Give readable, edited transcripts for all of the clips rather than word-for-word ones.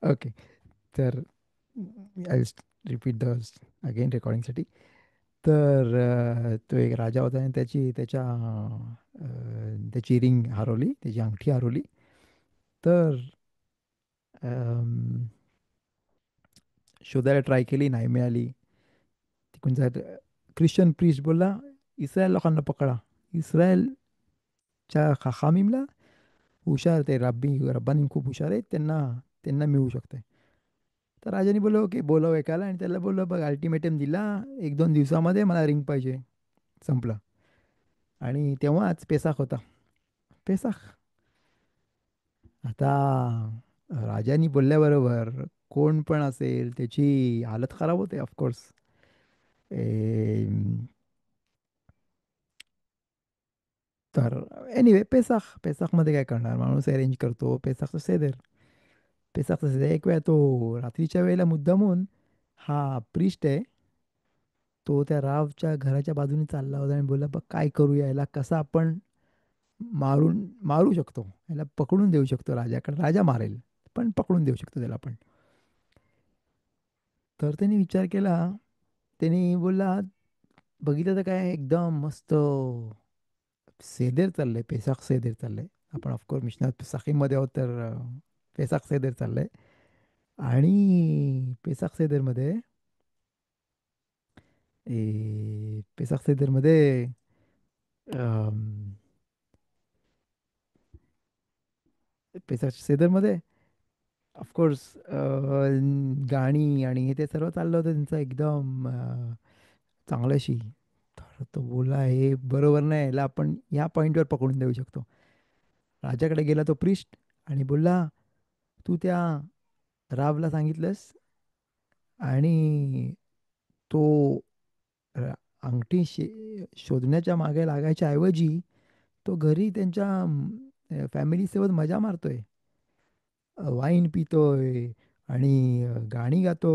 Okay. तर I repeat the again रेकॉर्डिंगसाठी. तर तो एक राजा होता आणि त्याची रिंग हरवली, त्याची अंगठी हरवली. तर अम, शोधायला ट्राय केली, नाही मिळाली. तिकडून ख्रिश्चन प्रीस्ट बोलला, इस्रायल लोकांना पकडा. इस्रायलच्या खामीमला हुशार, ते रब्बानी खूप हुशार आहेत, त्यांना त्यांना मिळू शकते. तर राजाने बोललो की बोलव एकाला, आणि त्याला बोललो बघ, अल्टिमेटम दिला, 1-2 दिवसामध्ये मला रिंग पाहिजे. संपलं. आणि तेव्हाच पेसाख होता. पेसाख. आता राजानी बोलल्याबरोबर कोण पण असेल त्याची हालत खराब होते ऑफकोर्स. तर एनिवे, पेसाखमध्ये काय करणार माणूस, अरेंज करतो पेसाखचं सेदर. पेसाखचं सेदर एक वेळा तो रात्रीच्या वेळेला मुद्दामून, हा प्रिस्ट आहे, तो त्या रावच्या घराच्या बाजूने चालला होता आणि बोलला, बघ काय करूया याला, कसा आपण मारू शकतो याला, पकडून देऊ शकतो राजाकडे, राजा मारेल पण पकडून देऊ शकतो त्याला आपण. तर त्यांनी विचार केला. त्यांनी बोलला, बघितलं तर काय एकदम मस्त सेदेर चाललंय, पेसाख सेदेर चाललंय. आपण ऑफकोर्स मिशनात पेसाखीमध्ये आहोत, तर पेसाख सेदेर चाललंय. आणि पेसाख सेदेरमध्ये पेसाख सेदेरमध्ये अम, पेसाख सेदेरमध्ये ऑफकोर्स गाणी आणि हे ते सर्व चाललं होतं त्यांचं एकदम चांगल्याशी. तर तो बोला, हे बरोबर नाही, याला आपण या पॉईंटवर पकडून देऊ शकतो. राजाकडे गेला तो प्रिस्ट आणि बोलला, तू त्या रावला सांगितलंस, आणि तो अ, अंगठी शोधण्याच्या मागे लागायच्या ऐवजी तो घरी त्यांच्या फॅमिलीसोबत मजा मारतोय, वाईन पितोय आणि गाणी गातो,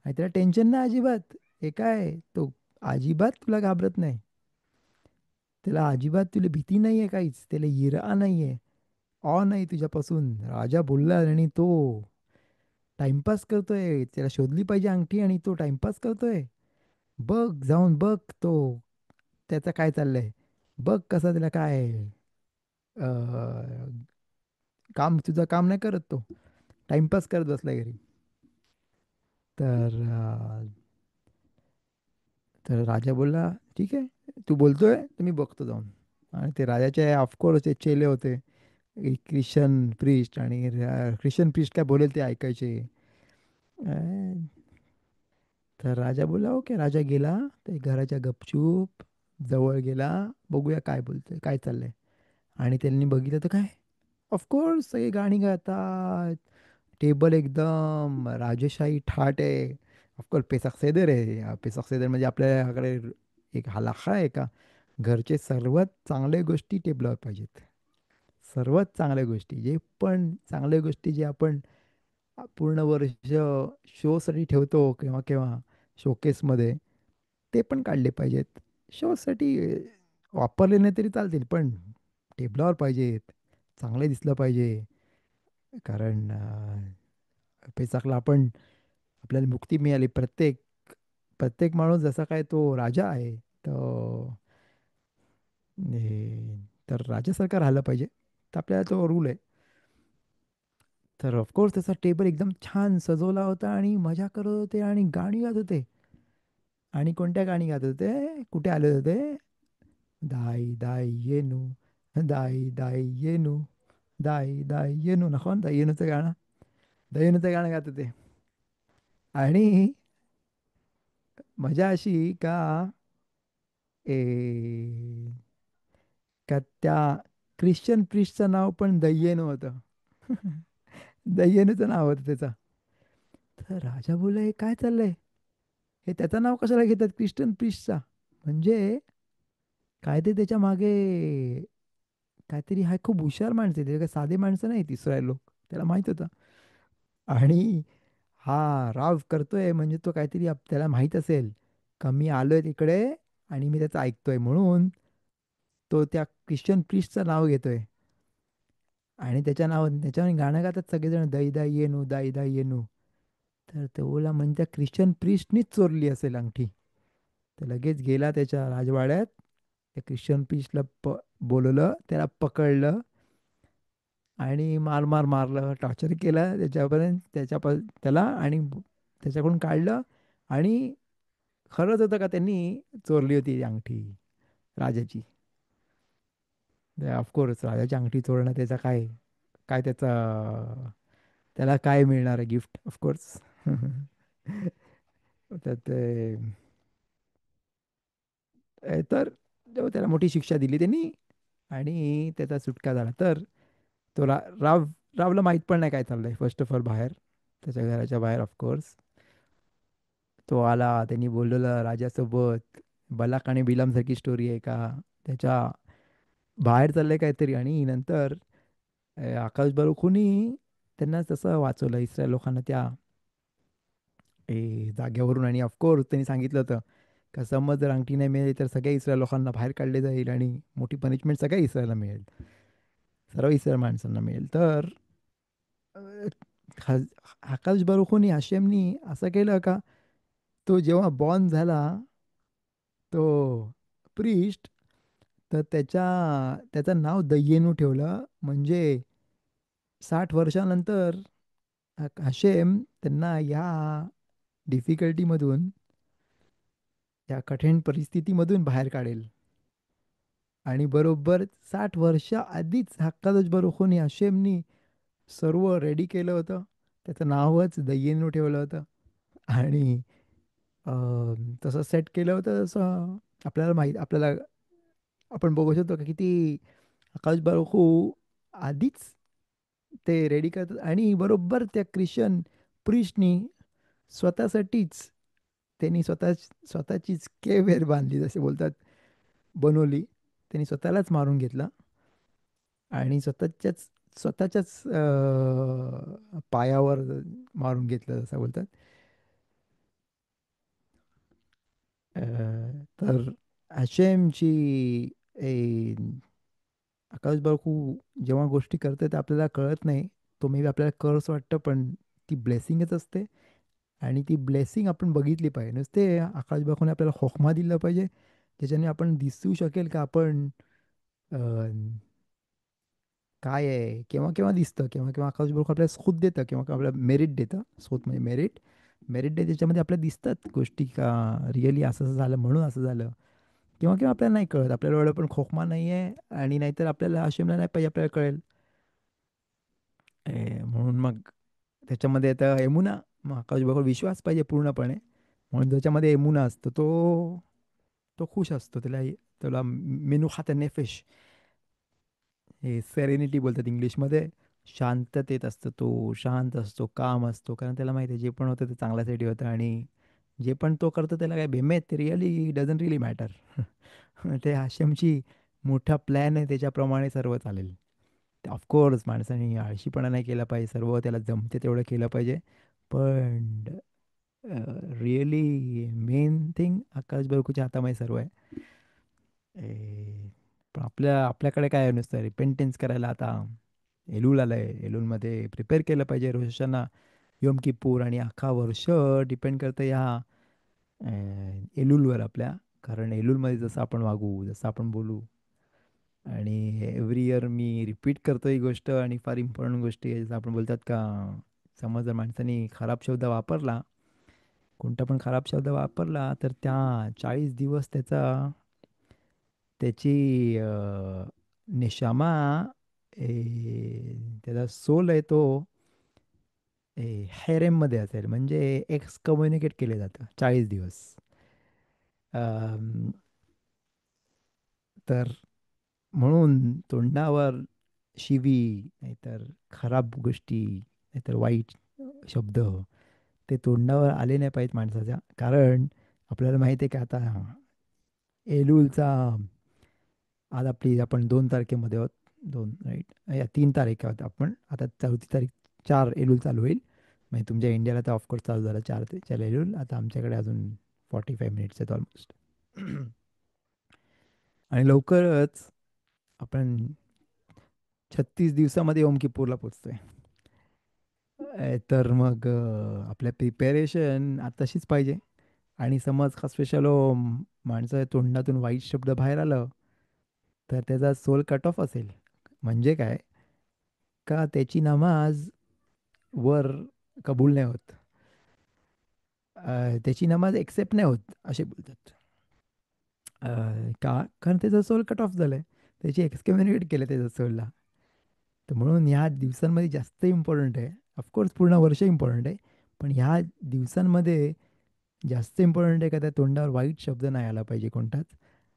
आणि त्याला टेन्शन नाही अजिबात. हे काय तो अजिबात तुला घाबरत नाही, त्याला अजिबात तुला भीती नाही आहे काहीच, त्याला इरा नाही आहे, नाही तुझ्यापासून. राजा बोलला आणि तो टाइमपास करतोय, त्याला शोधली पाहिजे अंगठी आणि तो टाइमपास करतोय. बघ जाऊन बघ तो, त्याचं काय चाललंय, बघ कसं त्याला काय काम, तुझं काम नाही करत तो, टाइमपास करत बसलाय घरी. तर तर राजा बोलला, ठीक आहे तू बोलतोय तर मी बघतो जाऊन. आणि ते राजाचे ऑफकोर्स ते चेले होते, एक ख्रिश्चन प्रिस्ट, आणि ख्रिश्चन प्रिस्ट काय बोलेल ते ऐकायचे. अं, तर राजा बोलला ओके. राजा गेला, ते घराच्या गपचूप जवळ गेला, बघूया काय बोलतोय, काय चाललंय. आणि त्यांनी बघितलं तर काय, ऑफकोर्स सगळे गाणी गातात, टेबल एकदम राजेशाही थाट आहे. ऑफकोर्स पेसाख सेदर आहे. पेसाख सेदर म्हणजे आपल्याकडे एक हलाखा आहे का, घरचे सर्वात चांगल्या गोष्टी टेबलावर पाहिजेत. सर्वात चांगल्या गोष्टी, जे पण चांगल्या गोष्टी जे आपण पूर्ण वर्ष शोसाठी ठेवतो केव्हा केव्हा शोकेसमध्ये, ते पण काढले पाहिजेत. शोसाठी वापरले नाही तरी चालतील, पण टेबलावर पाहिजेत, चांगले दिसलं पाहिजे. कारण पेचाकला आपण, आपल्याला मुक्ती मिळाली, प्रत्येक प्रत्येक माणूस जसा काय तो राजा आहे, तो तर राजासारखा राहिला पाहिजे. तर आपल्याला तो रूल आहे. तर ऑफकोर्स त्याचा टेबल एकदम छान सजवला होता, आणि मजा करत होते आणि गाणी गात होते. आणि कोणत्या गाणी गात होते, कुठे आले होते, दाई दाई येनू, दाई दाई येनू, दाई दाई येनू, नकोन दय्यनूचं गाणं, दय्यनूचं गाणं गात होते. आणि मजा अशी का, ए का त्या ख्रिश्चन प्रिस्टचं नाव पण दय्येनू होतं. दय्येनूचं नाव होतं त्याचं. तर राजा बोलला, हे काय चाललंय, हे त्याचं नाव कशाला घेतात ख्रिश्चन प्रिस्टचा, म्हणजे काहीतरी त्याच्या मागे, काहीतरी, हा खूप हुशार माणसं आहे, ते काय साधे माणसं नाही इस्रायल लोक, त्याला माहित होतं. आणि हा राव करतोय म्हणजे तो काहीतरी त्याला माहित असेल का, मी आलोय तिकडे आणि मी त्याचं ऐकतोय, म्हणून तो त्या ख्रिश्चन प्रिस्टचं नाव घेतोय. आणि त्याच्या नाव त्याच्यावर गाणं गातात सगळेजण दाई दाई येनू दाई दाई येनू. तर तो बोला म्हणजे त्या ख्रिश्चन प्रिस्टनीच चोरली असेल अंगठी. तर लगेच गेला त्याच्या राजवाड्यात, त्या ख्रिश्चन प्रिस्टला बोलवलं, त्याला पकडलं आणि मार मार मारलं, टॉर्चर केलं त्याच्यापर्यंत त्याला आणि त्याच्याकडून काढलं. आणि खरंच होतं का त्यांनी चोरली होती ती अंगठी राजाची. ऑफकोर्स राजाची अंगठी चोरणं त्याचा काय, काय त्याचा, त्याला काय मिळणार आहे गिफ्ट ऑफकोर्स. तर ते तर त्याला मोठी शिक्षा दिली त्यांनी आणि त्याचा सुटका झाला. तर तो रावला माहीत पण नाही काय चाललंय फर्स्ट ऑफ ऑल बाहेर, त्याच्या घराच्या बाहेर ऑफकोर्स. तो आला, त्यांनी बोललेलं राजासोबत, बलाक आणि बिलाम सारखी स्टोरी आहे का, त्याच्या बाहेर चाललंय काहीतरी. आणि नंतर आकाश बारुखूनी त्यांना तसं वाचवलं इस्रायल लोकांना त्या जाग्यावरून. आणि ऑफकोर्स त्यांनी सांगितलं होतं का समज जर अंगठी नाही मिळाली तर सगळ्या इस्रायल लोकांना बाहेर काढले जाईल आणि मोठी पनिशमेंट सगळ्या इस्रायलला मिळेल, सर्व इस्रायल माणसांना मिळेल. तर अ, आकाश बारुखूनी हाशेमनी असं केलं का, तो जेव्हा बॉर्न झाला तो प्रिस्ट, तर त्याचं नाव दय्येनू ठेवलं. म्हणजे 60 वर्षानंतर हाशेम त्यांना या डिफिकल्टीमधून, या कठीण परिस्थितीमधून बाहेर काढेल. आणि बरोबर 60 वर्ष आधीच हक्कादच बरोखून हाशेमनी सर्व रेडी केलं होतं. त्याचं नावच दय्येनू ठेवलं होतं. आणि तसं सेट केलं होतं तसं. आपल्याला आपण बघू शकतो का किती आकाश बाळखू आधीच ते रेडी करतात. आणि बरोबर त्या ख्रिश्चन प्रिस्टनी स्वतःसाठीच, त्यांनी स्वतःचीच केवेर बांधली जसे बोलतात, बनवली. त्यांनी स्वतःलाच मारून घेतला आणि स्वतःच्याच पायावर मारून घेतलं जसं बोलतात. अ, तर हशेमची ए, आकाश बाळखू जेव्हा गोष्टी करते तर आपल्याला कळत नाही. तो मे बी आपल्याला कर्स वाटतं पण ती ब्लेसिंगच असते. आणि ती ब्लेसिंग आपण बघितली पाहिजे. नुसते आकाश बाळखूने आपल्याला खोखमा दिला पाहिजे, ज्याच्याने आपण दिसू शकेल का आपण अ, काय आहे. केव्हा केव्हा दिसतं, केव्हा केव्हा आकाश बाळखू आपल्याला सूट देतं, केव्हा केव्हा आपल्याला मेरिट देतं. सूट म्हणजे मेरिट. मेरिट डे त्याच्यामध्ये आपल्याला दिसतात गोष्टी का रिअली असं असं झालं म्हणून असं झालं. किंवा किंवा आपल्याला नाही कळत, आपल्याला एवढं पण खोकमा नाही आहे. आणि नाहीतर आपल्याला आशिमला नाही पाहिजे आपल्याला कळेल. म्हणून मग त्याच्यामध्ये आता एमुना, मग आकाश बरोबर विश्वास पाहिजे पूर्णपणे. म्हणून ज्याच्यामध्ये एमुना असतो तो तो खुश असतो. त्याला मेनू खाते नेफेश, हे सेरेनिटी बोलतात इंग्लिशमध्ये. शांततेत असतो तो, शांत असतो, काम असतो. कारण त्याला माहिती आहे जे पण होतं ते चांगल्यासाठी होतं. आणि जे पण तो करतो त्याला काय बेमेत ते रिअली डझंट रिअली मॅटर. ते हाशेमची मोठा प्लॅन आहे, त्याच्याप्रमाणे सर्व चालेल. ऑफकोर्स माणसाने आळशीपणा नाही केला पाहिजे, सर्व त्याला जमते तेवढं केलं पाहिजे. पण रिअली मेन थिंग आकाश बर्कूच्या हातामध्ये सर्व आहे. पण आपल्याकडे काय आहे, नुसतं रिपेंटेन्स करायला आता एलूल आलंय. एलूलमध्ये प्रिपेअर केलं पाहिजे रोश हशाना, योम किप्पूर. आणि अख्खा वर्ष डिपेंड करतं ह्या एलूलवर आपल्या. कारण एलूलमध्ये जसं आपण वागू, जसं आपण बोलू. आणि एव्हरी इयर मी रिपीट करतो ही गोष्ट, आणि फार इम्पॉर्टंट गोष्टी आहे. जसं आपण बोलतात का, समज जर माणसाने खराब शब्द वापरला, कोणता पण खराब शब्द वापरला, तर त्या 40 दिवस त्याची नेशामा, त्याचा सोल आहे तो हेरेममध्ये असेल. म्हणजे एक्स कम्युनिकेट केले जातं 40 दिवस. अम, तर म्हणून तोंडावर शिवी, नाहीतर खराब गोष्टी, नाहीतर वाईट शब्द, ते तोंडावर आले नाही पाहिजेत माणसाच्या. कारण आपल्याला माहिती आहे की आता एलूलचा, आज आपण 2 तारखेमध्ये आहोत. दोन राईट या 3 तारीख आहोत आपण आता. 4थी तारीख, 4 एलूल चालू होईल. म्हणजे तुमच्या इंडियाला तर ऑफकोर्स चालू झालं 4 एलूल. आता आमच्याकडे अजून 45 मिनिट्स आहेत ऑलमोस्ट. आणि लवकरच आपण 36 दिवसामध्ये योम किप्पूरला पोचतोय. तर मग आपल्या प्रिपेरेशन आताशीच पाहिजे. आणि समज स्पेशल माणसं तोंडातून वाईट शब्द बाहेर आलं तर त्याचा सोल कट ऑफ असेल. म्हणजे काय, का त्याची नमाज वर कबूल नाही होत. त्याची नमाज एक्सेप्ट नाही होत असे बोलतात. अ, का, कारण त्याचा सोल कट ऑफ झालाय, त्याची एक्सकम्युनिकेट केलं त्याच्या सोलला. तर म्हणून ह्या दिवसांमध्ये जास्त इम्पॉर्टंट आहे. ऑफकोर्स पूर्ण वर्ष इम्पॉर्टंट आहे, पण ह्या दिवसांमध्ये जास्त इम्पॉर्टंट आहे का त्या तोंडावर वाईट शब्द नाही आला पाहिजे कोणताच.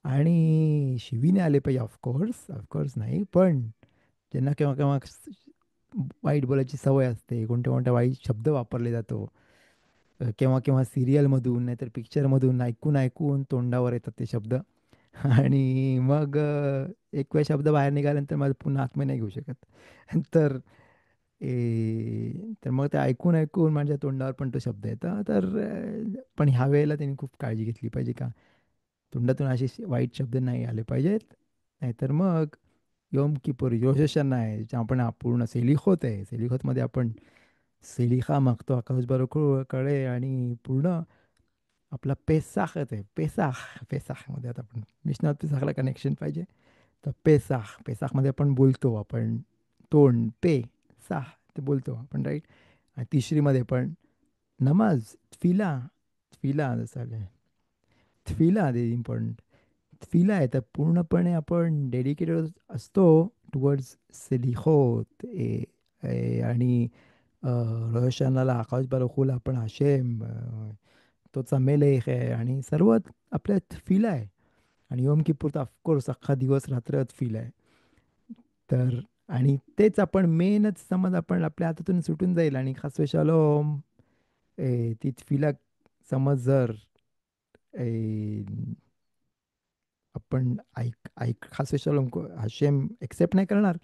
आणि शिवीने आले पाहिजे, ऑफकोर्स ऑफकोर्स नाही, पण ज्यांना केव्हा केव्हा वाईट बोलायची सवय असते, कोणत्या कोणत्या वाईट शब्द वापरले जातो, केव्हा केव्हा सिरियलमधून नाहीतर पिक्चरमधून ऐकून ऐकून तोंडावर येतात ते शब्द. आणि मग एक वेळ शब्द बाहेर निघाल्यानंतर माझं पुन्हा आत्मा नाही घेऊ शकत. तर तर मग ते ऐकून ऐकून माझ्या तोंडावर पण तो शब्द येतो. तर पण ह्या वेळेला त्यांनी खूप काळजी घेतली पाहिजे का तोंडातून असे वाईट शब्द नाही आले पाहिजेत. नाहीतर मग योम किप्पूर, रोश हशाना आहे, ज्याच्या आपण पूर्ण सेलिखोत आहे, सेलिखोतमध्ये आपण सेलिखा मागतो आकाश कडे. आणि पूर्ण आपला पेसाख आहे, पेसाख. पेसाखमध्ये आता आपण मिशनात पेसाखला कनेक्शन पाहिजे. तर पेसाख, पेसाखमध्ये आपण बोलतो, आपण तोंड पे साह ते बोलतो आपण, राईट. आणि तिसरीमध्ये पण नमाज, तफिला. तफिला जसं आलं, तफिला ते इम्पॉर्टंट. तफिला आहे तर पूर्णपणे आपण डेडिकेटेड असतो टुवर्ड्स सेलिहोत. आणि रोशनाला आकाश बरखूल आपण हाशेम, तोचा मेलेख आहे आणि सर्व आपल्या तफिला आहे. आणि योम किप्पूर तर ऑफकोर्स अख्खा दिवस रात्र तफिला आहे. तर आणि तेच आपण मेनच समज आपण आपल्या हातातून सुटून जाईल आणि खास शालोम ती तफिला समज जर ए, आपण ऐक ऐक खास शालोम हाशेम एक्सेप्ट नाही करणार,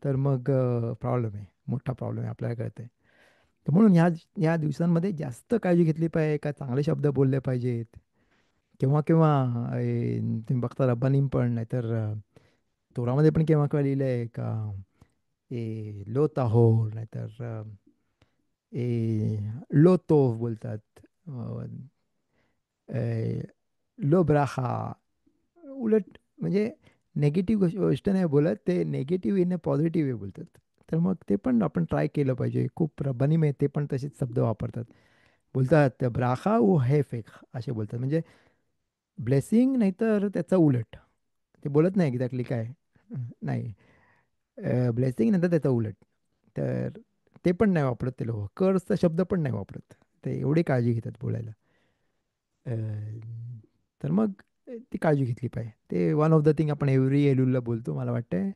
तर मग प्रॉब्लेम आहे, मोठा प्रॉब्लेम आहे, आपल्याला कळतंय. तर म्हणून ह्या दिवसांमध्ये जास्त काळजी घेतली पाहिजे का चांगले शब्द बोलले पाहिजेत. केव्हा केव्हा तुम्ही बघता रब्बानीम पण, नाहीतर तोरामध्ये पण केव्हा केव्हा लिहिलं आहे का लो ताहोर, नाहीतर लो तोफ बोलतात, अ, लो ब्राहा. उलट म्हणजे नेगेटिव्ह गोष्ट नाही बोलत ते, negative in a positive way बोलतात. तर मग ते पण आपण ट्राय केलं पाहिजे. खूप रब्बानी में ते पण तसेच शब्द वापरतात. बोलतात ब्राखा व हे फेक असे बोलतात, म्हणजे ब्लेसिंग नाहीतर त्याचा उलट. ते बोलत नाही एक्झॅक्टली काय, नाही, ब्लेसिंग नंतर त्याचा उलट. तर ते पण नाही वापरत ते लोक, कर्सचा शब्द पण नाही वापरत. ते एवढी काळजी घेतात बोलायला. अ, तर मग ती काळजी घेतली पाहिजे. ते वन ऑफ द थिंग आपण एव्हरी एलुलला बोलतो, मला वाटतं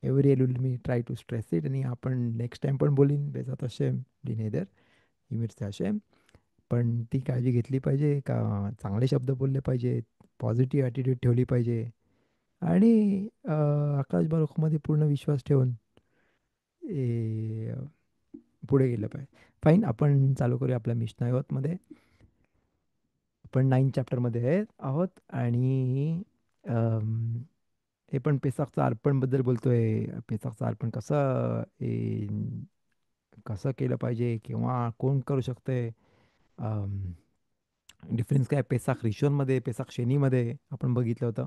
एव्हरी एलुल मी ट्राय टू स्ट्रेस इट. आणि आपण नेक्स्ट टाइम पण बोलीन बेजात असेम डिनेदर इमिरचे असेम. पण ती काळजी घेतली पाहिजे का चांगले शब्द बोलले पाहिजेत, पॉझिटिव्ह ॲटिट्यूड ठेवली पाहिजे. आणि आकाश बारोखमध्ये पूर्ण विश्वास ठेवून ए, पुढे गेलं पाहिजे. फाईन, आपण चालू करूया आपल्या मिशनायोतमध्ये. आपण 9 चॅप्टरमध्ये आहोत. आणि अम, हे पण पेसाखचं अर्पणबद्दल बोलतोय. पेसाखचं अर्पण कसं केलं पाहिजे किंवा कोण करू शकतंय. डिफरन्स काय पेसाख रिशोनमध्ये, पेसाख शेनीमध्ये आपण बघितलं होतं.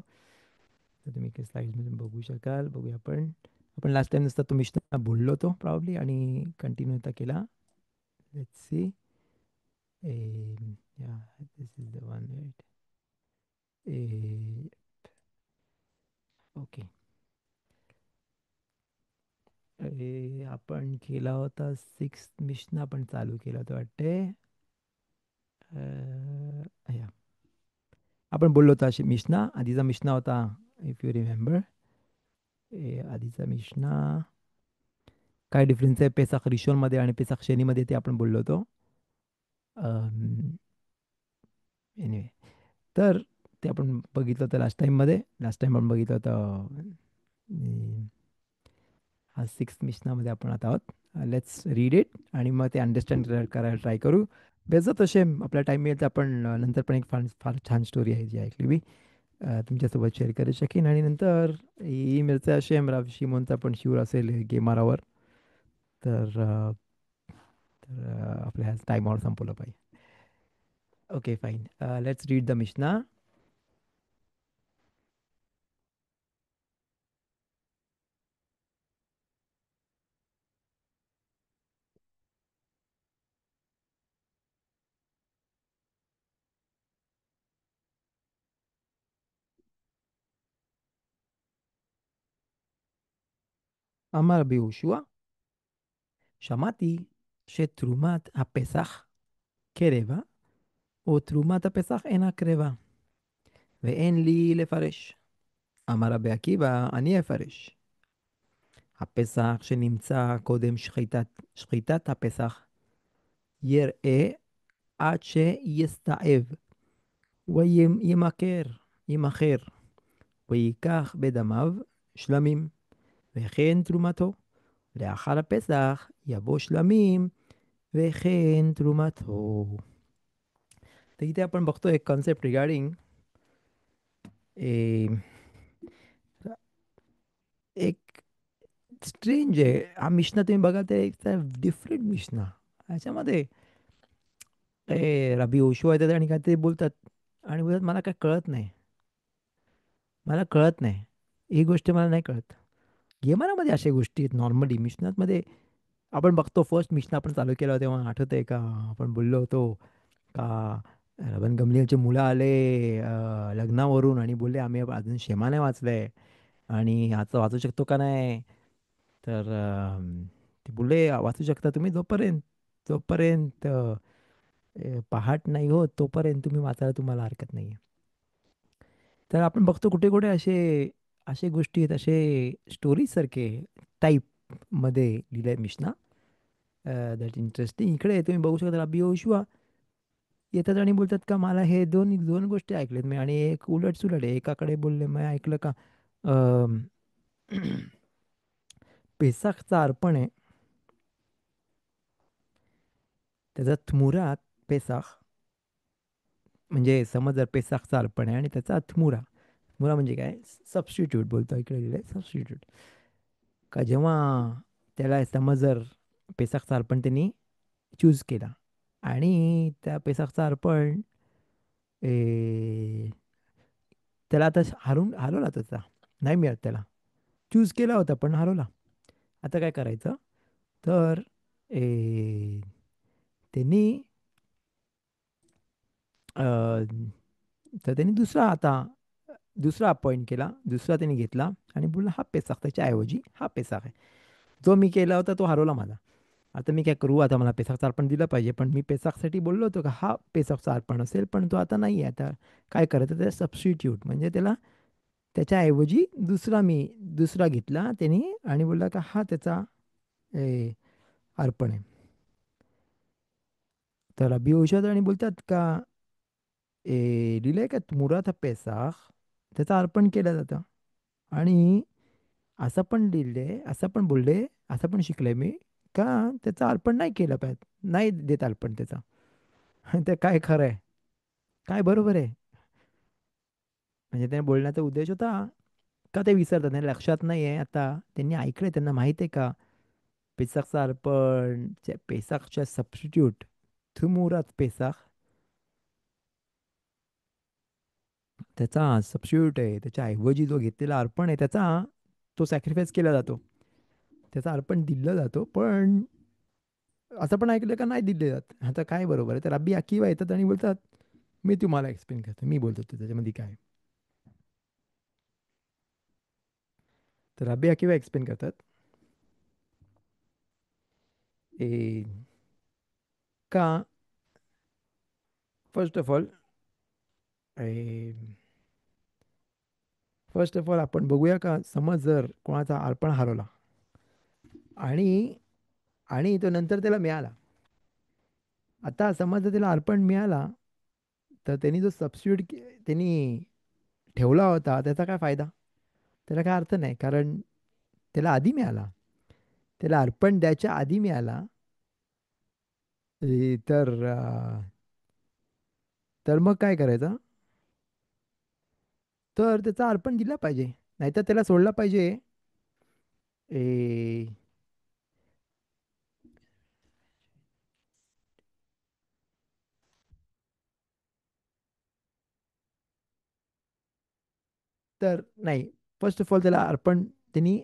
तर तुम्ही काही स्लाईडमध्ये बघू शकाल. बघूया आपण. आपण लास्ट टाइम नुसतं तो मिशना बोललो होतो प्रॉब्ली आणि कंटिन्यू होता केला. Let's see. या this is the one, right. Okay. आपण केला होता 6 मिशन आपण चालू केला होता वाटते. या आपण बोललो होता अशी मिशना, आधीचा मिशना होता, इफ यू रिमेंबर. आधीचा मिशना काय डिफरन्स आहे पेसाख रिशोनमध्ये आणि पेसाख शेनीमध्ये ते आपण बोललो होतो. एनिवे, तर ते आपण बघितलं होतं लास्ट टाईममध्ये. लास्ट टाईम आपण बघितलं होतं. हा 6 मिशनामध्ये आपण आता आहोत. लेट्स रीड इट आणि मग ते अंडरस्टँड करायला ट्राय करू. बेजत तसे आपला टाईम मिळेल तर आपण नंतर पण एक फार फार छान स्टोरी आहे जी ऐकली मी. तुमच्यासोबत शेअर करू शकेन. आणि नंतर ईमेलचा शेम राव शिमोनचा पण शिवर असेल गेमारावर. तर आपल्या टाईमावर संपवलं पाहिजे. Okay fine. Let's read the Mishnah. אמר רבי יהושע, שמעתי שתרומת הפסח קרבה, ותרומת הפסח אינה קרבה, ואין לי לפרש. אמר רבי עקיבא, אני אפרש. הפסח שנמצא קודם שחיטת הפסח יראה עד שיסתאב וימכר ויקח בדמיו שלמים, וכן תרומתו. לאחר הפסח יבוא שלמים, וכן תרומתו. तर इथे आपण बघतो एक कॉन्सेप्ट रिगार्डिंग एक स्ट्रेंज आहे हा मिशना. तुम्ही बघा ते एक डिफरंट मिशना. ह्याच्यामध्ये रबी ओशो येतात आणि काहीतरी बोलतात आणि बोलतात मला काय कळत नाही, मला कळत नाही, ही गोष्ट मला नाही कळत. गेमारामध्ये अशा गोष्टी आहेत नॉर्मली. मिशनामध्ये आपण बघतो फर्स्ट मिशन आपण चालू केला होता तेव्हा आठवत आहे का, आपण बोललो होतो का रबन गमलीलचे मुलं आले लग्नावरून आणि बोलले आम्ही अजून शेमा नाही वाचलंय आणि आता वाचू शकतो का नाही. तर ते बोलले वाचू शकता तुम्ही जोपर्यंत जोपर्यंत पहाट नाही होत तोपर्यंत तुम्ही वाचायला तुम्हाला हरकत नाही. तर आपण बघतो कुठे कुठे असे असे गोष्टी आहेत, असे स्टोरीज सारखे टाईप मध्ये लिहिलंय मिशना. That interesting. इकडे तुम्ही बघू शकता रबी योशुआ येतात आणि बोलतात का मला हे दोन दोन गोष्टी ऐकल्यात मी आणि एक उलट सुलट आहे. एकाकडे बोलले मी ऐकलं का अं, पेसाखचा अर्पण आहे, त्याचा थमुरा पेसाख, म्हणजे समज जर पेसाखचा अर्पण आहे आणि त्याचा थमुरा, थमुरा म्हणजे काय सबस्टिट्यूट बोलतो इकडे लिहिलंय सबस्टिट्यूट. का जेव्हा त्याला समज जर पेसाखचा अर्पण त्यांनी चूज केला आणि त्या पेसाखचा अर्पण ए, त्याला आता हरवला त्याचा, नाही मिळत त्याला. चूज केला होता पण हरवला. आता काय करायचं. तर त्यांनी अ, तर त्यांनी दुसरा अपॉइंट केला, दुसरा त्यांनी घेतला आणि बोलला हा पेसाख त्याच्याऐवजी हा पेसाख आहे. जो मी केला होता तो हरवला माझा. आता मी काय करू, आता मला पेसाखचं अर्पण दिलं पाहिजे पण मी पेसाखसाठी बोललो होतो का हा पेसाखचा अर्पण असेल पण तो आता नाही आहे. आता काय करायचं त्याचा सबस्टिट्यूट म्हणजे त्याला त्याच्याऐवजी दुसरा घेतला त्यांनी आणि बोलला का हा त्याचा ए, अर्पण आहे. तर रबी औषध आणि बोलतात का लिहिलंय का मुराद पेसाख त्याचं अर्पण केलं जातं. आणि असं पण लिहिलंय, असं पण बोलले, असं पण शिकलंय मी का त्याचं अर्पण नाही केलं पाहिजे, नाही देत अर्पण त्याचा. ते काय खरं आहे, काय बरोबर आहे. म्हणजे त्याने बोलण्याचा उद्देश होता का ते विसरतात, त्यांना लक्षात नाही आहे. आता त्यांनी ऐकलंय, त्यांना माहित आहे का पेसाखचं अर्पण पेसाखच्या सबस्टिट्यूट थुमुरात पेसाख त्याचा सबस्टिट्यूट आहे, त्याच्या ऐवजी जो घेतलेला अर्पण आहे त्याचा तो सॅक्रिफाईस केला जातो, त्याचा अर्पण दिलं जातो. पण असं पण ऐकलं का नाही दिले जात. आता काय बरोबर आहे. तर रब्बी अकिवा येतात आणि बोलतात मी तुम्हाला एक्सप्लेन करतो, मी बोलतो त्याच्यामध्ये काय आहे. तर रब्बी अकिवा एक्सप्लेन करतात ए, का first of all first of all आपण बघूया का समज जर कोणाचा अर्पण हरवला आणि आणि तो नंतर त्याला मिळाला. आता समज जर त्याला अर्पण मिळाला तर त्यांनी जो सबस्टिट्यूट त्यांनी ठेवला होता त्याचा काय फायदा, त्याला काय अर्थ नाही. कारण त्याला आधी मिळाला, त्याला अर्पण द्यायच्या आधी मिळाला. तर मग काय करायचं. तर त्याचा अर्पण दिला पाहिजे, नाहीतर त्याला सोडला पाहिजे. ए, तर नाही, फर्स्ट ऑफ ऑल त्याला अर्पण त्यांनी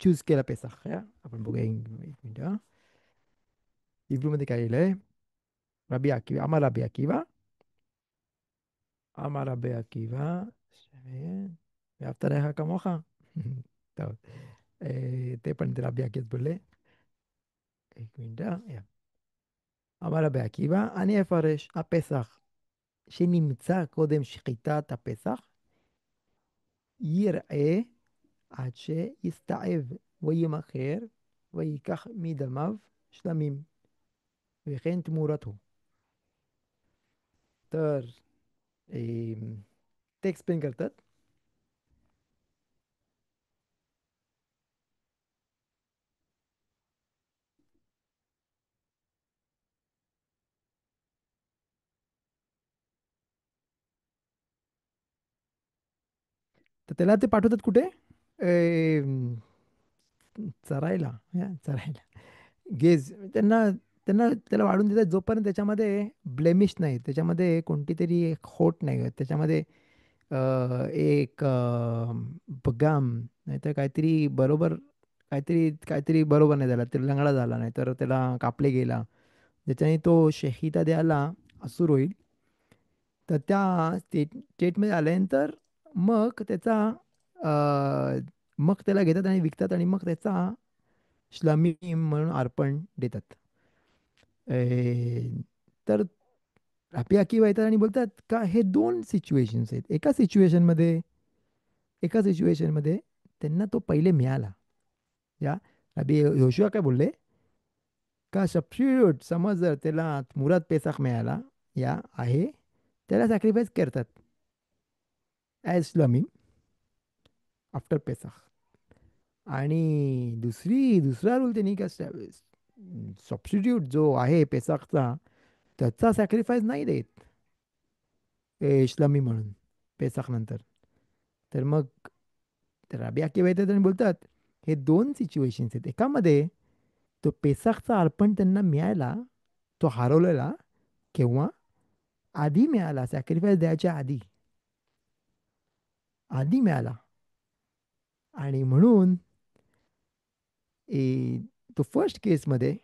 चूज केला पेसाख. आपण बघूया एक मिनिट. हिब्रूमध्ये काय लिहिलंय? रबी अकिवा, आम्हा रबी अकिवा, आम्हा रबी अकिवा, ואהבת לרעך כמוך. טוב, ते पण ते रबी अकीच बोलले. एक मिनिट. אמר רבי עקיבא, אני אפרש, הפסח שנמצא קודם שחיטת הפסח, יראה עד שיסתעב וימכר, ויקח מדמיו שלמים, וכן תמורתו. तर ते एक्सप्लेन करतात. तर त्याला ते पाठवतात कुठे? चरायला. चरायला गेज त्यांना, त्याला वाढून देतात जोपर्यंत त्याच्यामध्ये ब्लेमिश नाही, त्याच्यामध्ये कोणती तरी एक खोट नाही, त्याच्यामध्ये एक बगाम, नाहीतर काहीतरी बरोबर, काहीतरी काहीतरी बरोबर नाही झाला, ते लंगडा झाला नाही तर त्याला कापले गेला, ज्याच्याने तो शहिदा द्यायला असुर होईल. तर त्या स्टेटमध्ये आल्यानंतर मग त्याचा मग त्याला घेतात आणि विकतात आणि मग त्याचा श्लमीम म्हणून अर्पण देतात. तर रफी हकीम येतात आणि बोलतात का हे दोन सिच्युएशन्स आहेत. एका सिच्युएशनमध्ये त्यांना तो पहिले मिळाला. या रबी योशुआ काय बोलले का सबस्टिट्यूट समज जर त्याला मुराद पेसाख मिळाला या आहे, त्याला सॅक्रिफाईस करतात ॲज इस्लामी आफ्टर पेसाख. आणि दुसरा रूल त्यांनी का सबस्टिट्यूट जो आहे पेसाखचा, त्याचा सॅक्रिफाईस नाही देत इस्लामी म्हणून पेसाख नंतर. तर मग तर रबी अकिबा येतात आणि बोलतात हे दोन सिच्युएशन्स आहेत. एकामध्ये तो पेसाखचा अर्पण त्यांना मिळायला, तो हरवलेला केव्हा? आधी मिळाला, सॅक्रिफाईस द्यायच्या आधी, आधी मिळाला. आणि म्हणून तो फर्स्ट केसमध्ये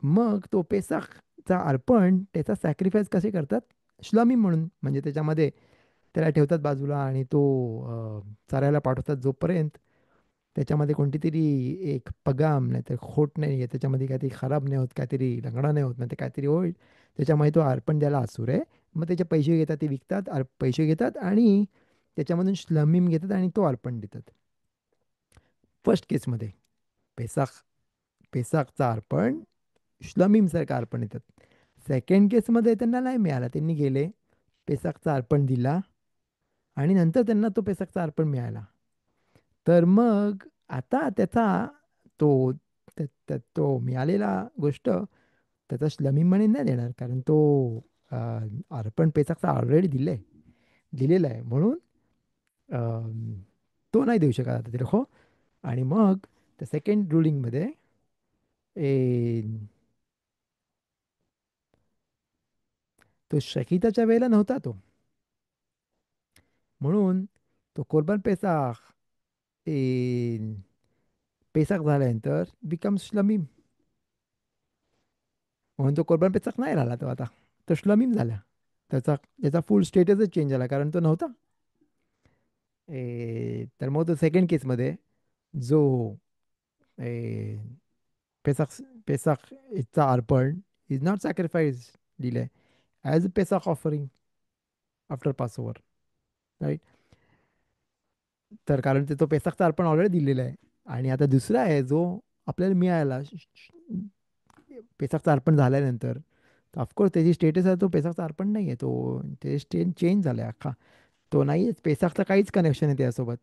मग तो पेसाखचा अर्पण त्याचा सॅक्रिफाईस कसे करतात? श्लमी म्हणून, म्हणजे त्याच्यामध्ये त्याला ठेवतात बाजूला आणि तो चरायला पाठवतात जोपर्यंत त्याच्यामध्ये कोणती तरी एक पगाम नाही तर खोट नाही आहे, त्याच्यामध्ये काहीतरी खराब नाही होत, काहीतरी लंगडा नाही होत, नाही ते काहीतरी होईल, त्याच्यामुळे तो अर्पण द्यायला असूर आहे. मग त्याचे पैसे घेतात, ते विकतात, पैसे घेतात आणि त्याच्यामधून श्लमीम घेतात आणि तो अर्पण देतात. फर्स्ट केसमध्ये पेसाख पेसाखचा अर्पण श्लमीमसारखं अर्पण येतात. सेकंड केसमध्ये त्यांना नाही मिळाला, त्यांनी गेले पेसाखचा अर्पण दिला आणि नंतर त्यांना तो पेसाखचा अर्पण मिळाला. तर मग आता त्याचा तो तो मिळालेला गोष्ट त्याचा श्लमीम म्हणे नाही देणार, कारण तो अर्पण पेसाचा ऑलरेडी दिलेला आहे, म्हणून तो नाही देऊ शकत आता ते हो. आणि मग त्या सेकंड रुलिंगमध्ये तो शकीताच्या वेळेला नव्हता तो, म्हणून तो कोरबान पेसाख पेसाख झाल्यानंतर बिकम्स श्लमीम, म्हणून तो कोरबान पेसाख नाही राहिला तो आता, तो श्लमीम झाला. त्याचा फुल स्टेटसच चेंज झाला कारण तो नव्हता. तर मग तो सेकंड केसमध्ये जो ए, पेसाख पेसाखचा अर्पण इज नॉट सॅक्रिफाईस दिले as a Pesach offering after Passover, right. तर कारण ते तो पेसाखचा अर्पण ऑलरेडी दिलेला आहे. आणि आता दुसरा आहे जो आपल्याला मिळाला पेसाखचं अर्पण झाल्यानंतर, तर ऑफकोर्स त्याची स्टेटस आहे तो पेसाखचा अर्पण नाही आहे, तो ते स्टेट चेंज झाला आहे अख्खा. तो नाही पेसाखचा काहीच कनेक्शन आहे त्यासोबत,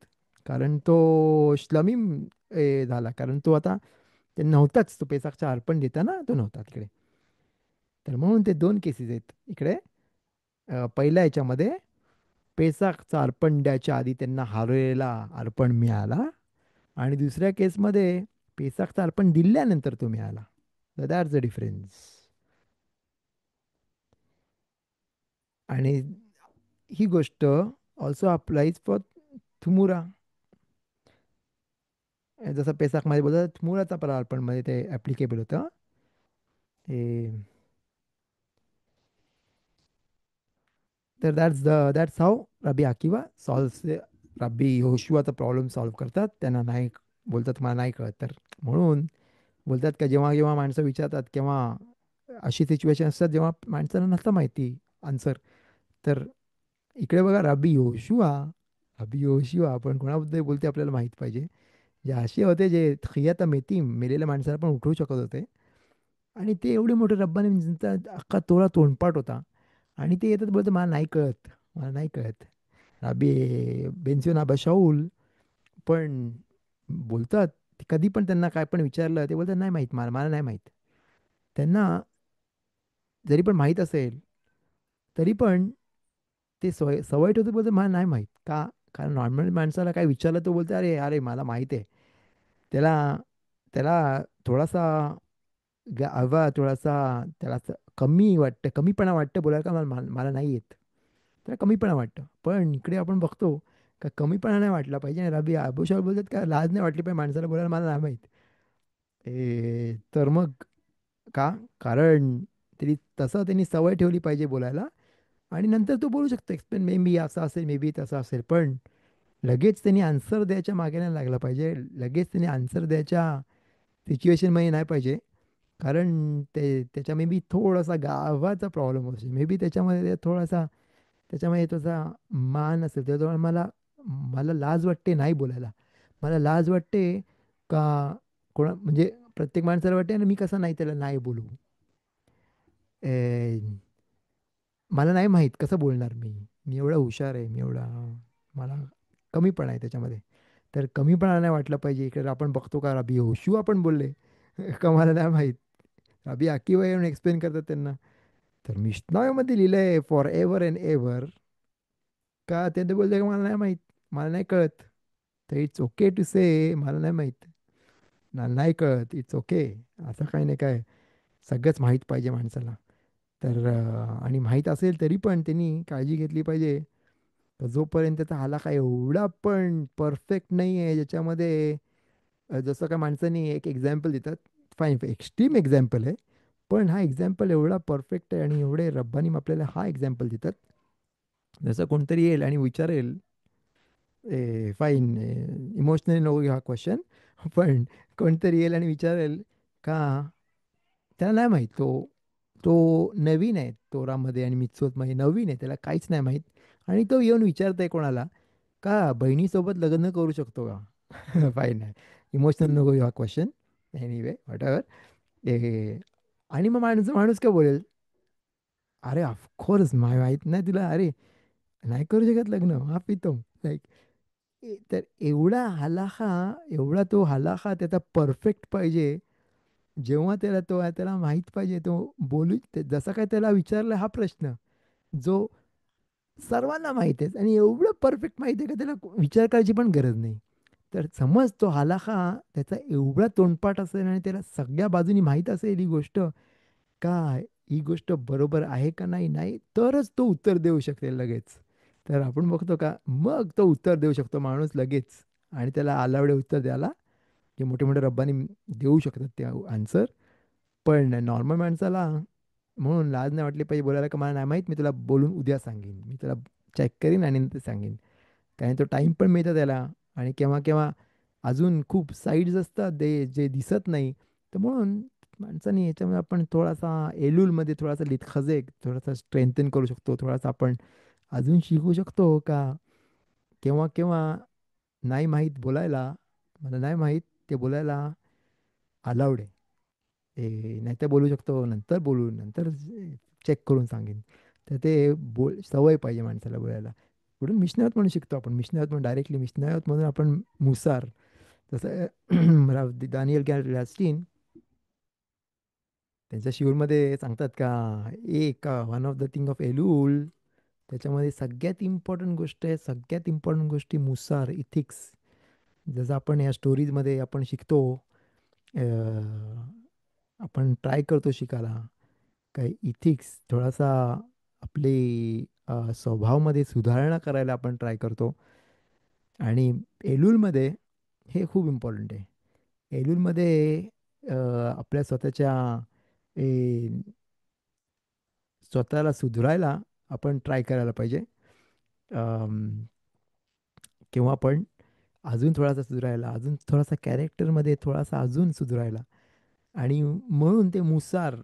कारण तो श्लमीम झाला, कारण तो आता ते नव्हताच, तो पेसाखचा अर्पण देताना तो नव्हता तिकडे. तर म्हणून ते दोन केसेस आहेत इकडे. पहिल्या याच्यामध्ये पेसाखचा अर्पण द्यायच्या आधी त्यांना हरवलेला अर्पण मिळाला आणि दुसऱ्या केसमध्ये पेसाखचा अर्पण दिल्यानंतर तो मिळाला. That's the difference. आणि ही गोष्ट ऑल्सो अप्लाइज फॉर थुमुरा. जसं पेसाखमध्ये बोलतात थुमुराचा अर्पणमध्ये ते ॲप्लिकेबल होतं. ते तर that's how rabbi Akiva solve rabbi योशुआचा प्रॉब्लेम सॉल्व्ह करतात. त्यांना नाही बोलतात मला नाही कळत. तर म्हणून बोलतात का जेव्हा जेव्हा माणसं विचारतात किंवा अशी सिच्युएशन असतात जेव्हा माणसाला नसतं माहिती आन्सर, तर इकडे बघा रबी योशुआ आपण कोणाबद्दल बोलते आपल्याला माहीत पाहिजे. जे असे होते जे खियाता मेतीम मेलेल्या माणसाला पण उठवू शकत होते. आणि ते एवढे मोठे रब्बाने म्हणजे त्यांचा अख्खा तोळा तोंडपाठ होता. आणि ते येतात बोलतात मला नाही कळत, मला नाही कळत. राबी बेन्सिओन आबा शाऊल पण बोलतात, ते कधी पण त्यांना काय पण विचारलं ते बोलतात नाही माहीत, मला मला नाही माहीत. त्यांना जरी पण माहीत असेल तरी पण ते सवय ठेवते बोलते मला नाही माहीत का. कारण नॉर्मल माणसाला काय विचारलं तो बोलते अरे अरे मला माहीत आहे. त्याला त्याला थोडासा गावा थोडासा त्याला असं कमी वाटतं, कमीपणा वाटतं बोलायला का मला मला नाही येत. त्याला कमीपणा वाटतं. पण इकडे आपण बघतो का कमीपणा नाही वाटला पाहिजे. आणि रबी अबूशावर बोलतात का लाज नाही वाटली पाहिजे माणसाला बोलायला मला नाही माहीत. तर मग का? कारण त्यांनी सवय ठेवली पाहिजे बोलायला. आणि नंतर तो बोलू शकतो एक्सप्लेन मे बी असं असेल मे बी तसं असेल. पण लगेच त्यांनी आन्सर द्यायच्या मागे नाही लागला पाहिजे. लगेच त्यांनी आन्सर द्यायच्या सिच्युएशनमध्ये नाही पाहिजे. कारण त्याच्या मे बी थोडासा गावाचा प्रॉब्लेम असतो. मे बी त्याच्यामध्ये थोडासा त्याच्यामध्ये त्याचा मान असेल त्याच्यामुळे मला मला लाज वाटते नाही बोलायला. मला लाज वाटते का म्हणजे प्रत्येक माणसाला वाटते ना मी कसं नाही त्याला नाही बोलू. ए, मला नाही माहीत कसं बोलणार मी. मी एवढा हुशार आहे, मी एवढा मला कमीपणा आहे त्याच्यामध्ये. तर कमीपणा नाही वाटलं पाहिजे. इकडे आपण बघतो का रबी होशू आपण बोलले का मला नाही माहीत. रबी अकिबा येऊन एक्सप्लेन करतात त्यांना. तर मिशनामध्ये लिहिलंय फॉर एव्हर अँड एव्हर का ते बोलते का मला नाही माहीत, मला नाही कळत. तर इट्स ओके टू से मला नाही माहीत, मला नाही कळत, इट्स ओके. असं काही नाही काय, सगळंच माहीत पाहिजे माणसाला. तर आणि माहीत असेल तरी पण त्यांनी काळजी घेतली पाहिजे. तर जोपर्यंत त्याचा हलाखा एवढा पण परफेक्ट नाही आहे ज्याच्यामध्ये जसं का माणसांनी एक एक्झाम्पल देतात. फाईन एक्स्ट्रीम एक्झाम्पल आहे. पण हा एक्झाम्पल एवढा परफेक्ट आहे आणि एवढे रब्बानी आपल्याला हा एक्झाम्पल देतात. जसं कोणतरी येईल आणि विचारेल फाईन इमोशनली नको घेऊ हा क्वेश्चन. पण कोणतरी येईल आणि विचारेल का त्याला नाही माहीत, तो तो नवीन आहे तोरामध्ये आणि मित्सोतमध्ये नवीन आहे, त्याला काहीच नाही माहीत. आणि तो येऊन विचारतोय कोणाला का बहिणीसोबत लग्न करू शकतो का. फाईन आहे, इमोशनल नको घेऊ हा क्वेश्चन. Anyway what ever. आणि मग माणूस माणूस काय बोलेल अरे ऑफकोर्स माहीत नाही तुला, अरे नाही करू शकत लग्न हा पितो. लाईक तर एवढा हलाखा, एवढा तो हलाखा त्याचा परफेक्ट पाहिजे. जेव्हा त्याला माहीत पाहिजे तो बोलू जसा काय त्याला विचारला हा प्रश्न जो सर्वांना माहिती आहे आणि एवढं परफेक्ट माहिती आहे का त्याला विचार करायची पण गरज नाही. तर समज तो हलाखा त्याचा एवढा तोंडपाठ असेल आणि त्याला सगळ्या बाजूनी माहीत असेल ही गोष्ट काय, ही गोष्ट बरोबर आहे का नाही, नाही तरच तो उत्तर देऊ शकेल लगेच. तर आपण बघतो का मग तो उत्तर देऊ शकतो माणूस लगेच. आणि त्याला आलावडे उत्तर द्यायला जे मोठे मोठे रब्बानी देऊ शकतात ते आन्सर. पण नॉर्मल माणसाला म्हणून लाज नाही वाटली पाहिजे बोलायला का मला नाही माहीत, मी तुला बोलून उद्या सांगेन, मी तुला चेक करीन आणि नंतर सांगेन. कारण तो टाईम पण मिळतो त्याला. आणि केव्हा केव्हा अजून खूप साईड्स असतात ते जे दिसत नाही. तर म्हणून माणसाने याच्यामध्ये आपण थोडासा एलूलमध्ये थोडासा लितखजेक थोडासा स्ट्रेंथन करू शकतो. थोडासा आपण अजून शिकू शकतो का केव्हा केव्हा नाही माहीत बोलायला, मला नाही माहीत ते बोलायला अलाउड आहे. नाहीतर बोलू शकतो नंतर बोलू नंतर चेक करून सांगेन. तर ते सवय पाहिजे माणसाला बोलायला. पुढून मिशनात म्हणून शिकतो आपण, मिशनात म्हणून डायरेक्टली मिशनात म्हणून आपण मुसार तसं दानियल गॅस्टीन त्यांच्या शिवरमध्ये सांगतात का एक one of the thing of Elul त्याच्यामध्ये सगळ्यात इम्पॉर्टंट गोष्ट आहे, सगळ्यात इम्पॉर्टंट गोष्टी मुसार, इथिक्स. जसं आपण या स्टोरीजमध्ये आपण शिकतो, अं, आपण ट्राय करतो शिकायला काही इथिक्स, थोडासा आपले स्वभावामध्ये सुधारणा करायला आपण ट्राय करतो. आणि एलुलमध्ये हे खूप इम्पॉर्टंट आहे. एलुलमध्ये अ, आपल्या स्वतःच्या ए, स्वतःला सुधारायला आपण ट्राय करायला पाहिजे. अम, किंवा आपण अजून थोडासा सुधारायला, अजून थोडासा कॅरेक्टरमध्ये थोडासा अजून सुधारायला. आणि म्हणून ते मुसार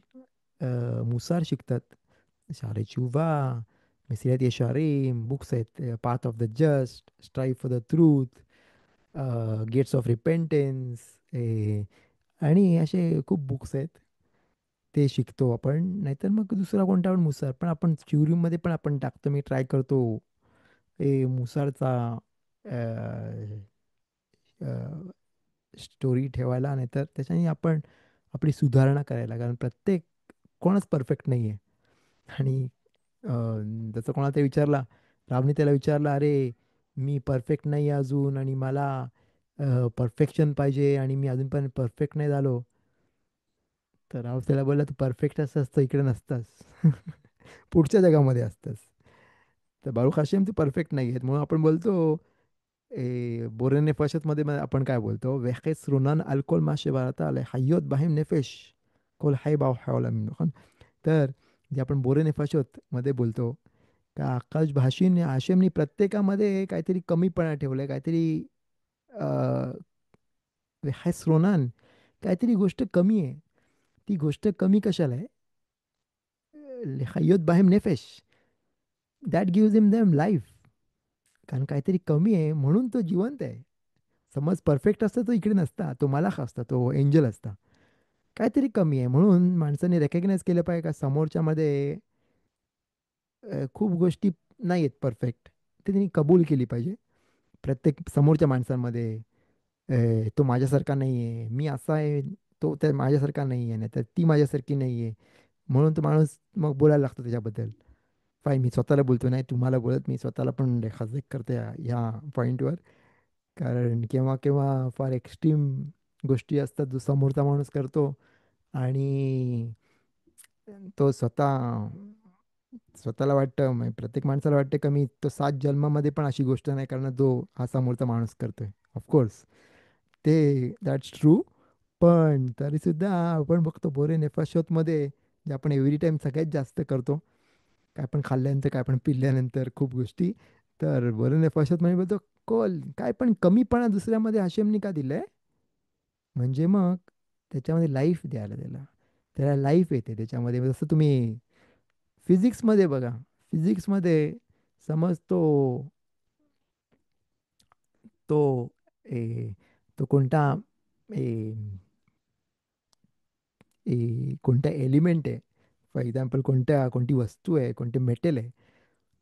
शिकतात. शारे चुवा, मेसियात यशारेम, बुक्स आहेत, path of the just, strive for the truth, gates of repentance, आणि असे खूप बुक्स आहेत. ते शिकतो आपण. नाहीतर मग दुसरा कोणता पण मुसार पण आपण मध्ये पण आपण टाकतो. मी ट्राय करतो मुसारचा स्टोरी ठेवायला, नाहीतर त्याच्याने आपण आपली सुधारणा करायला. कारण प्रत्येक कोणच परफेक्ट नाही आहे. आणि जसं कोणाला ते विचारला, रावने त्याला विचारलं, अरे मी परफेक्ट नाही आहे अजून आणि मला परफेक्शन पाहिजे आणि मी अजून पण परफेक्ट नाही झालो. तर राव त्याला बोलला, तू परफेक्ट असतास तर इकडे नसतास. पुढच्या जगामध्ये असतास. तर बारुख हाशेम तू परफेक्ट नाही आहेत म्हणून आपण बोलतो, बोरे नेफाशतमध्ये आपण काय बोलतो, वेखेस रुनान अल्कोल माशे बाराता आले हय्योत बाहिम नेफेश कोल हाय बाव हावला मिन. तर जे आपण बोरे नेफाशत मध्ये बोलतो का आकाश भाषीने आशेमनी प्रत्येकामध्ये काहीतरी कमीपणा ठेवलाय, काहीतरी वेखेस रोनान काहीतरी गोष्ट कमी आहे. ती गोष्ट कमी कशाला आहे? हय्योत बाहिम नेफेश, that gives him them life. कारण काहीतरी कमी आहे म्हणून तो जिवंत आहे. समज परफेक्ट असता तो इकडे नसता, तो मलाख असता, तो एंजल असता. काहीतरी कमी आहे म्हणून माणसाने रेकग्नाइज केलं पाहिजे का समोरच्यामध्ये खूप गोष्टी नाही आहेत परफेक्ट. ते त्यांनी कबूल केली पाहिजे. प्रत्येक समोरच्या माणसांमध्ये तो माझ्यासारखा नाही आहे, मी असा आहे, तो त्या माझ्यासारखा नाही आहे, नाही तर ती माझ्यासारखी नाही आहे. म्हणून तो माणूस मग बोलायला लागतो त्याच्याबद्दल. फाय मी स्वतःला बोलतो, नाही तुम्हाला बोलत, मी स्वतःला पण रेखाचित करते ह्या पॉईंटवर. कारण केव्हा केव्हा फार एक्स्ट्रीम गोष्टी असतात जो समोरचा माणूस करतो. आणि तो स्वतःला वाटतं, म्हणजे प्रत्येक माणसाला वाटतं का मी तो 7 जन्मामध्ये पण अशी गोष्ट नाही करणार जो हा समोरचा माणूस करतोय. ऑफकोर्स ते दॅट्स ट्रू. पण तरीसुद्धा आपण बघतो बोरे नेफाशोतमध्ये जे आपण एव्हरी टाईम सगळ्यात जास्त करतो, काय पण खाल्ल्यानंतर, काय पण पिल्ल्यानंतर खूप गोष्टी. तर बोरे नेफाशोत म्हणजे बोलतो, कोल काय पण कमीपणा दुसऱ्यामध्ये हशेमनी का दिलंय? म्हणजे मग त्याच्यामध्ये लाईफ द्यायला, त्याला त्याला लाईफ येते त्याच्यामध्ये. जसं तुम्ही फिजिक्समध्ये बघा, फिजिक्समध्ये समज तो ए, तो कोणता ए, कोणत्या एलिमेंट आहे, फॉर एक्झाम्पल कोणती वस्तू आहे, कोणते मेटल आहे,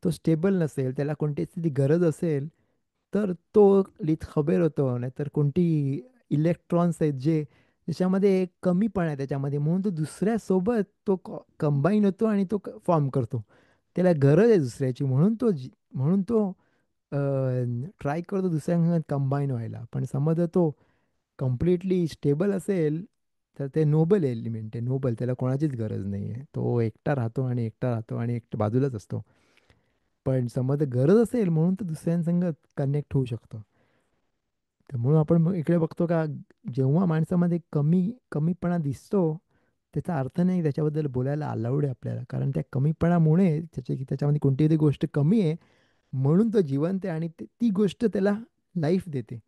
तो स्टेबल नसेल, त्याला कोणती तरी गरज असेल, तर तो लिथ खबेर होतो. नाहीतर कोणती इलेक्ट्रॉन्स आहेत जे ज्याच्यामध्ये कमीपणा आहे त्याच्यामध्ये, म्हणून तो दुसऱ्यासोबत तो कंबाईन होतो आणि तो फॉर्म करतो. त्याला गरज आहे दुसऱ्याची म्हणून म्हणून तो ट्राय करतो दुसऱ्यांसोबत कंबाईन व्हायला. पण समजा तो कम्प्लिटली स्टेबल असेल, तर ते नोबल एलिमेंट आहे, नोबल. त्याला कोणाचीच गरज नाही आहे, तो एकटा राहतो आणि एकटा राहतो आणि एकटा बाजूलाच असतो. पण समजा गरज असेल म्हणून तो दुसऱ्यांसंग कनेक्ट होऊ शकतो. तर म्हणून आपण इकडे बघतो का जेव्हा माणसामध्ये कमीपणा दिसतो, त्याचा अर्थ नाही त्याच्याबद्दल बोलायला अलाउड आहे आपल्याला. कारण त्या कमीपणामुळे त्याच्यामध्ये कोणती तरी गोष्ट कमी आहे म्हणून तो जिवंत आहे आणि ती गोष्ट त्याला लाईफ देते.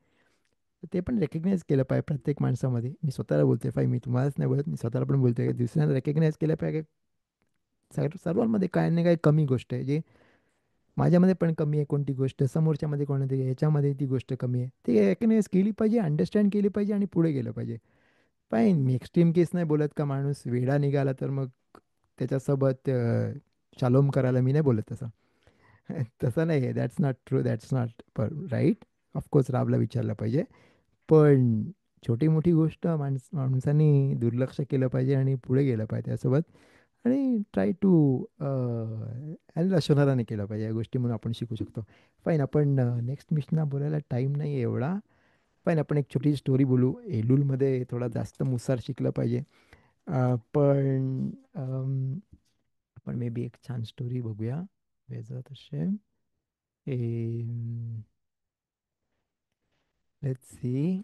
तर ते पण रेकग्नाइज केलं पाहिजे प्रत्येक माणसामध्ये. मी स्वतःला बोलतोय, फाई मी तुम्हालाच नाही बोलत, मी स्वतःला पण बोलतोय की दुसऱ्यांना रेकग्नाइज केलं पाहिजे. सर्वांमध्ये काही ना काही कमी गोष्ट आहे जे माझ्यामध्ये पण कमी आहे, कोणती गोष्ट समोरच्यामध्ये कोणती ह्याच्यामध्ये ती गोष्ट कमी आहे, ती रेकग्नाइज केली पाहिजे, अंडरस्टँड केली पाहिजे आणि पुढे गेलं पाहिजे. फाईन, मी एक्स्ट्रीम केस नाही बोलत का माणूस वेडा निघाला तर मग त्याच्यासोबत शालोम करायला मी नाही बोलत तसं. तसं नाही आहे, that's not true, that's not right. Of course राबला विचारलं पाहिजे. पण छोटी मोठी गोष्ट माणसांनी दुर्लक्ष केलं पाहिजे आणि पुढे गेलं पाहिजे त्यासोबत. आणि ट्राय टू आणि लशोनराने केलं पाहिजे या गोष्टी म्हणून आपण शिकू शकतो. फाईन, आपण नेक्स्ट मिशनला बोलायला टाईम नाही आहे एवढा. फाईन, आपण एक छोटी स्टोरी बोलू. एलुलमध्ये थोडा जास्त मुसार शिकलं पाहिजे. पण आपण मे बी एक छान स्टोरी बघूया. वेझर शेम लेट्स सी.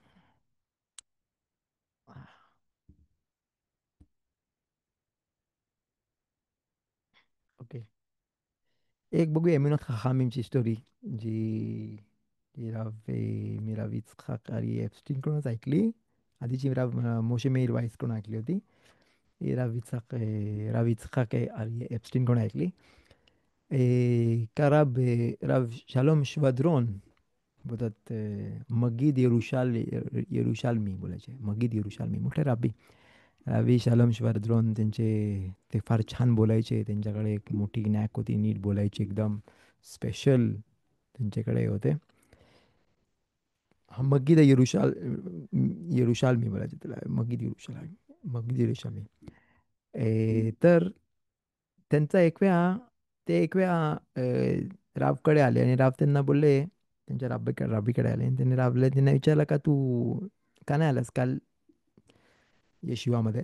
ओके, एक बघूया एमिनो खामीमची स्टोरी. जी जी मी राव इच्छाक आणि एप्स्टीनकडूनच ऐकली. आधीची मोशे मेयर वाईसकडून ऐकली होती. ही राव इच्छाक आणि एप्स्टीनकडून ऐकली. का राव शालोम श्वद्रोन बोलतात, मगीद येरुशालमी बोलायचे, मगीद येरुशालमी मोठे राबी. रावी शालोम श्वद्रोन त्यांचे, ते फार छान बोलायचे. त्यांच्याकडे एक मोठी नॅक होती, नीट बोलायची, एकदम स्पेशल त्यांच्याकडे होते. हा मगीद येरुशालमी बोलायचे त्याला, मगीद येरुशालमी. तर त्यांचा एक वेळा, ते एक वेळा रावकडे आले आणि राव त्यांना बोलले, त्यांच्या राबीकडे आले आणि त्यांनी रावला त्यांना विचारलं, का तू का नाही आलास काल येशिवामध्ये?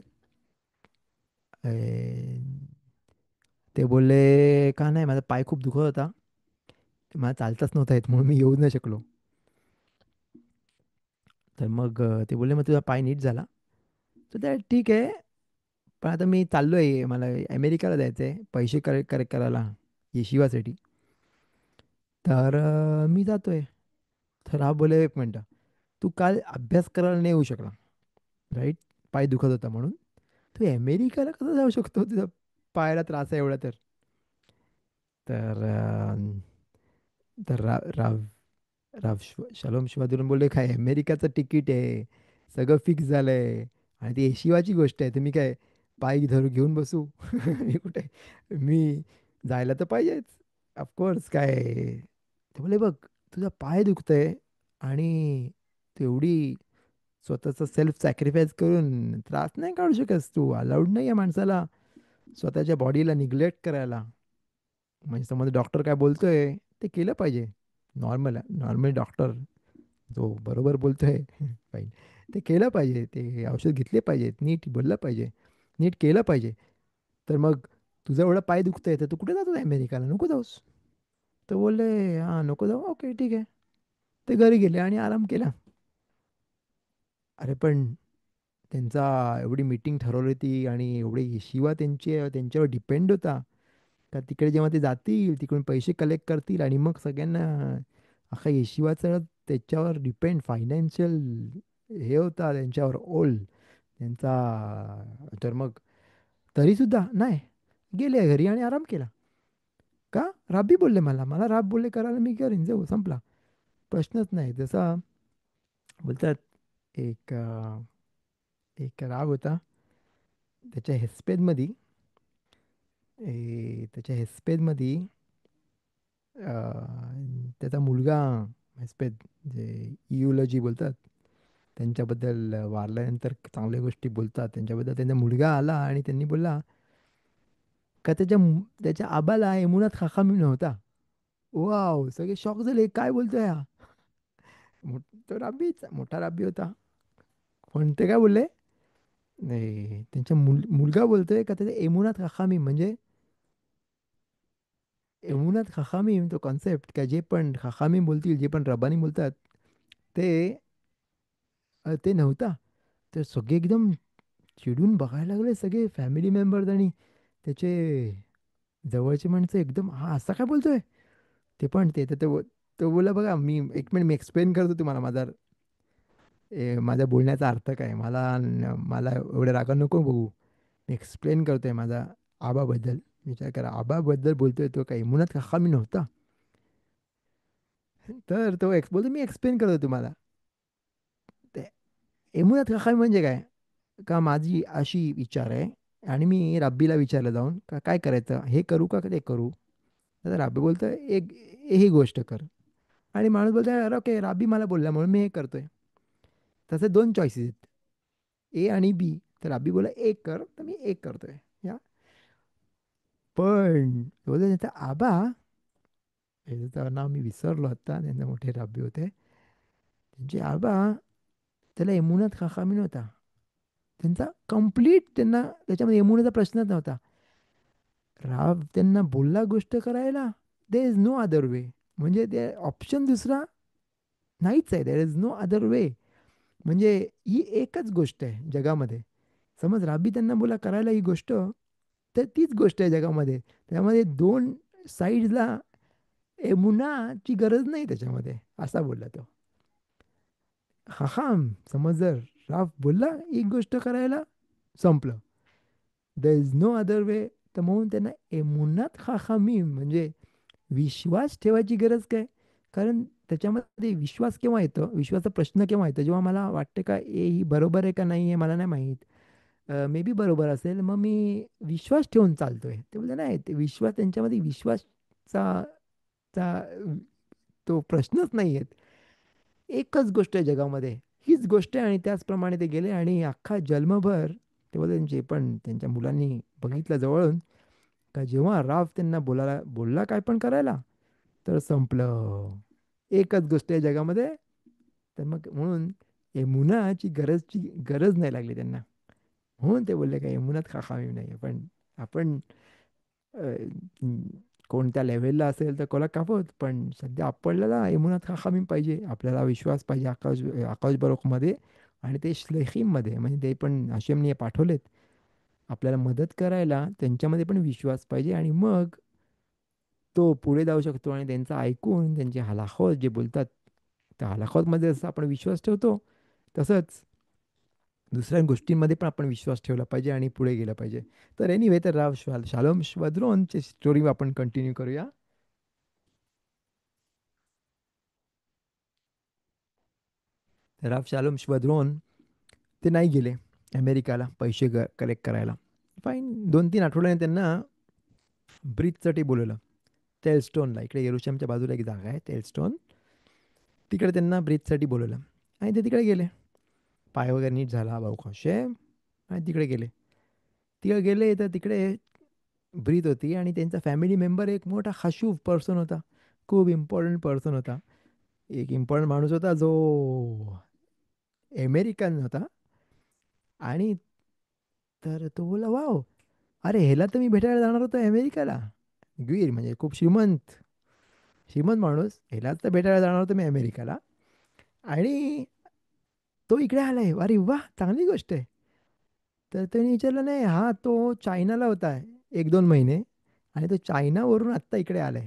अ, ते बोलले, का नाही, माझा पाय खूप दुखत होता, मला चालताच नव्हता येत म्हणून मी येऊ नाही शकलो. तर मग ते बोलले, मग तुझा पाय नीट झाला? तर त्या ठीक आहे, पण आता मी चाललो आहे, मला अमेरिकेला जायचं आहे पैसे करेक्ट करायला येशिवासाठी. तर मी जातोय. तर हा बोले, एक मिनटं, तू काल अभ्यास करायला नाही येऊ शकला, राईट? पाय दुखत होता म्हणून तू अमेरिकेला कसं जाऊ शकतो, तुझा पायाला त्रास आहे एवढा तर? तर तर राव राव शालोम शिवादून बोलले, काय अमेरिकाचं तिकीट आहे, सगळं फिक्स झालंय आणि ती शिवाची गोष्ट आहे, तुम्ही काय पाय धरून घेऊन बसू? मी कुठे, मी जायला तर पाहिजेच, ऑफकोर्स. काय ते बोले, बघ, तुझा पाय दुखतंय आणि तू एवढी स्वतःचा सेल्फ सॅक्रिफाईस करून त्रास नाही काढू शकस, तू अलाउड नाही आहे माणसाला स्वतःच्या बॉडीला निग्लेक्ट करायला. म्हणजे समज डॉक्टर काय बोलतोय ते केलं पाहिजे. नॉर्मल नॉर्मल डॉक्टर जो बरोबर बोलतोय फाईन, ते केलं पाहिजे, ते औषध घेतले पाहिजेत, नीट बोललं पाहिजे, नीट केलं पाहिजे. तर मग तुझं एवढं पाय दुखतंय तर तू कुठे जातो अमेरिकाला, नको जाऊस. तर बोलले, हां नको जाऊ, ओके ठीक आहे. ते घरी गेले आणि आराम केला. अरे पण त्यांचा एवढी मीटिंग ठरवली होती आणि एवढी शिवा त्यांच्यावर डिपेंड होता, का तिकडे जेव्हा ते जातील तिकडून पैसे कलेक्ट करतील आणि मग सगळ्यांना अख्खा येशिवाचं त्याच्यावर डिपेंड फायनान्शियल हे होता त्यांच्यावर ओल त्यांचा. तर मग तरीसुद्धा नाही, गेले घरी आणि आराम केला. का? राबी बोलले, मला मला राब बोलले करायला, मी करीन, जाऊ, संपला, प्रश्नच नाही. जसा बोलतात, एक एक राग होता त्याच्या हेस्पेदमध्ये. त्याच्या हेस्पेदमध्ये त्याचा मुलगा, हेस्पेद जे इयुलॉजी बोलतात, त्यांच्याबद्दल वारल्यानंतर चांगल्या गोष्टी बोलतात त्यांच्याबद्दल. त्यांचा मुलगा आला आणि त्यांनी बोलला का त्याच्या आबाला एमुनात खाखामी नव्हता. वाव, सगळे शॉक झाले, काय बोलतोय हा? तो राबीच मोठा राबी होता. पण ते काय बोलले, नाही, त्यांच्या मुलगा बोलतोय का त्याच्या एमुनात खाखामी म्हणजे, एमुनात खाखामी तो कॉन्सेप्ट, का जे पण खाखामी बोलतील, जे पण रबानी बोलतात, ते ते नव्हता. तर सगळे एकदम चिडून बघायला लागले, सगळे फॅमिली मेंबर्स आणि त्याचे जवळचे माणसं एकदम, हा असा काय बोलतोय? ते पण ते तर तो बोला, बघा मी एक मिनिट, मी एक्सप्लेन करतो तुम्हाला माझा माझ्या बोलण्याचा अर्थ काय. मला एवढ्या रागा नको बघू, मी एक्सप्लेन करतोय माझा आबाबद्दल. विचार करा, आबाबद्दल बोलतोय तो, काही मुनात का मी नव्हता. तर तो बोलतो, मी एक्सप्लेन करतो तुम्हाला. ते एमुनात खामी म्हणजे काय, का माझी अशी विचार आहे आणि मी राब्बीला विचारलं जाऊन, का काय करायचं, हे करू का ते करू? तर राब्बी बोलतं, एक ही गोष्ट कर. आणि माणूस बोलतो, अरे ओके, राब्बी मला बोलला म्हणून मी हे करतोय. तसे दोन चॉईसेस आहेत, ए आणि बी. तर राब्बी बोला एक कर, तर मी एक करतोय. या पण बोलतो त्यांचा आबा, त्याचं नाव मी विसरलो आता, त्यांचे मोठे राबे होते, त्यांचे आबा, त्याला एमुनात खाखामी नव्हता. त्यांचा कम्प्लीट, त्यांना त्याच्यामध्ये एमुनाचा प्रश्नच नव्हता. राव त्यांना बोलला गोष्ट करायला, there is no other way. म्हणजे ते ऑप्शन दुसरा नाहीच आहे. There is no other way. म्हणजे ही एकच गोष्ट आहे जगामध्ये. समज राबी त्यांना बोला करायला ही गोष्ट, तर तीच गोष्ट आहे जगामध्ये. त्यामध्ये दोन साईडला एमुनाची गरज नाही त्याच्यामध्ये, असा बोलला तो. हाम, समज जर राब बोलला एक गोष्ट करायला, संपलं. There is no other way. तर म्हणून त्यांना एमुनात खाखामी, म्हणजे विश्वास ठेवायची गरज काय. कारण त्याच्यामध्ये विश्वास केव्हा येतो, विश्वासाचा प्रश्न केव्हा येतो, जेव्हा मला वाटते का ही बरोबर आहे का नाही हे मला नाही माहीत, मे बी बरोबर असेल, मग मी विश्वास ठेवून चालतोय. ते बोलले नाही, ते विश्वास, त्यांच्यामध्ये विश्वासचा चा तो प्रश्नच नाही आहेत. एकच गोष्ट आहे जगामध्ये, हीच गोष्ट आहे. आणि त्याचप्रमाणे ते गेले आणि अख्खा जन्मभर ते बोलले, जे पण त्यांच्या मुलांनी बघितलं जवळून, का जेव्हा राव त्यांना बोलला काय पण करायला, तर संपलं. एकच गोष्ट आहे जगामध्ये. तर मग म्हणून यमुनाची गरज नाही लागली त्यांना. म्हणून ते बोलले का यमुनात खाखामी नाही. पण आपण अ, हम्म, कोणत्या लेव्हलला असेल तर कोला कापत, पण सध्या आपल्याला यमुनात खाखामी पाहिजे. आपल्याला विश्वास पाहिजे आकाश बरोखमध्ये. आणि ते श्लेखीमध्ये, म्हणजे ते पण हाशेमने पाठवलेत आपल्याला मदत करायला, त्यांच्यामध्ये पण विश्वास पाहिजे. आणि मग तो पुढे जाऊ शकतो आणि त्यांचं ऐकून त्यांचे हलाखोत जे बोलतात, त्या हलाखोतमध्ये जसं आपण विश्वास ठेवतो, तसंच दुसऱ्या गोष्टींमध्ये पण आपण विश्वास ठेवला पाहिजे आणि पुढे गेलं पाहिजे. तर एनिवे, तर राव शालोम श्वद्रोनची स्टोरी आपण कंटिन्यू करूया. तर राव शालोम श्वद्रोन ते नाही गेले अमेरिकाला पैसे कलेक्ट करायला. फाईन, 2-3 आठवड्याने त्यांना ब्रीथसाठी बोलवलं. टेलस्टोनला, इकडे येरुशलेमच्या बाजूला एक जागा आहे टेलस्टोन, तिकडे त्यांना ब्रीथसाठी बोलवलं. आणि ते तिकडे गेले. पाय वगैरे नीट झाला भाऊ कसे, आणि तिकडे गेले. तिकडे गेले तर तिकडे ब्रीथ होती आणि त्यांचा फॅमिली मेंबर एक मोठा खाशूफ पर्सन होता. खूप इम्पॉर्टंट पर्सन होता. एक इम्पॉर्टंट माणूस होता जो अमेरिकन होता. आणि तर तो बोला, वाव, अरे ह्याला तर मी भेटायला जाणार होतो अमेरिकाला. गिर म्हणजे खूप श्रीमंत, श्रीमंत माणूस, ह्यालाच तर भेटायला जाणार होतो मी अमेरिकाला. आणि तो इकडे आलाय, अरे वा, चांगली गोष्ट आहे. तर त्यांनी विचारलं, नाही हा तो चायनाला होता 1-2 महिने, आणि तो चायनावरून आत्ता इकडे आलाय.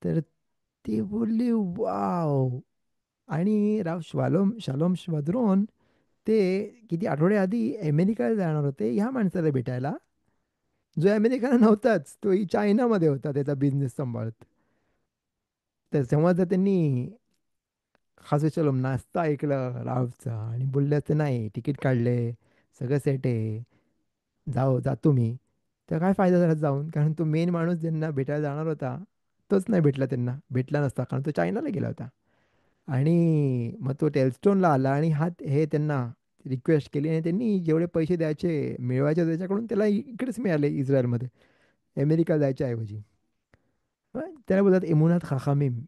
तर ती बोलली, वाव. आणि राव शालोम श्वद्रोन ते किती आठवडे आधी अमेरिकेला जाणार होते ह्या माणसाला भेटायला, जो अमेरिकेला नव्हताच, तोही चायनामध्ये होता त्याचा बिझनेस सांभाळत. तर तेव्हा जर त्यांनी खास चलो नाश्ता ऐकलं रावचा आणि बोलले असते, नाही तिकीट काढले, सगळं सेट आहे, जातो मी, तर काय फायदा झाला जाऊन. कारण तो मेन माणूस ज्यांना भेटायला जाणार होता, तोच नाही भेटला, त्यांना भेटला नसता, कारण तो चायनाला गेला होता. आणि मग तो टेलस्टोनला आला आणि हे त्यांना रिक्वेस्ट केली, आणि त्यांनी जेवढे पैसे द्यायचे मिळवायचे त्याच्याकडून त्याला इकडेच मिळाले इस्रायलमध्ये, अमेरिका जायच्या ऐवजी. त्याला बोलतात एमुनात खाखामीम.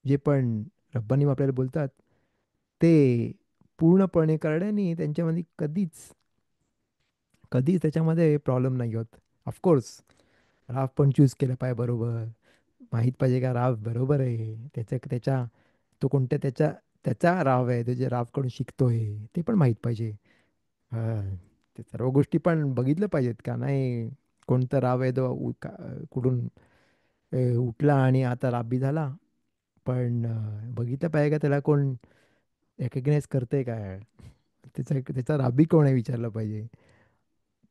जे पण रब्बानी आपल्याला बोलतात, ते पूर्णपणे करण्याने त्यांच्यामध्ये कधीच कधीच त्याच्यामध्ये प्रॉब्लेम नाही होत. ऑफकोर्स राव पण चूज केलं पाहिजे बरोबर. माहीत पाहिजे का राव बरोबर आहे, त्याच्या तो कोणत्या त्याचा राव आहे, तो जे रावकडून शिकतोय ते पण माहीत पाहिजे. हा, ते सर्व गोष्टी पण बघितलं पाहिजेत का नाही. कोणता राव आहे तो कुठून उठला आणि आता राबी झाला. पण बघितलं पाहिजे का त्याला कोण रेकग्नाइज करतंय काय, त्याचा राबी कोण आहे विचारलं पाहिजे.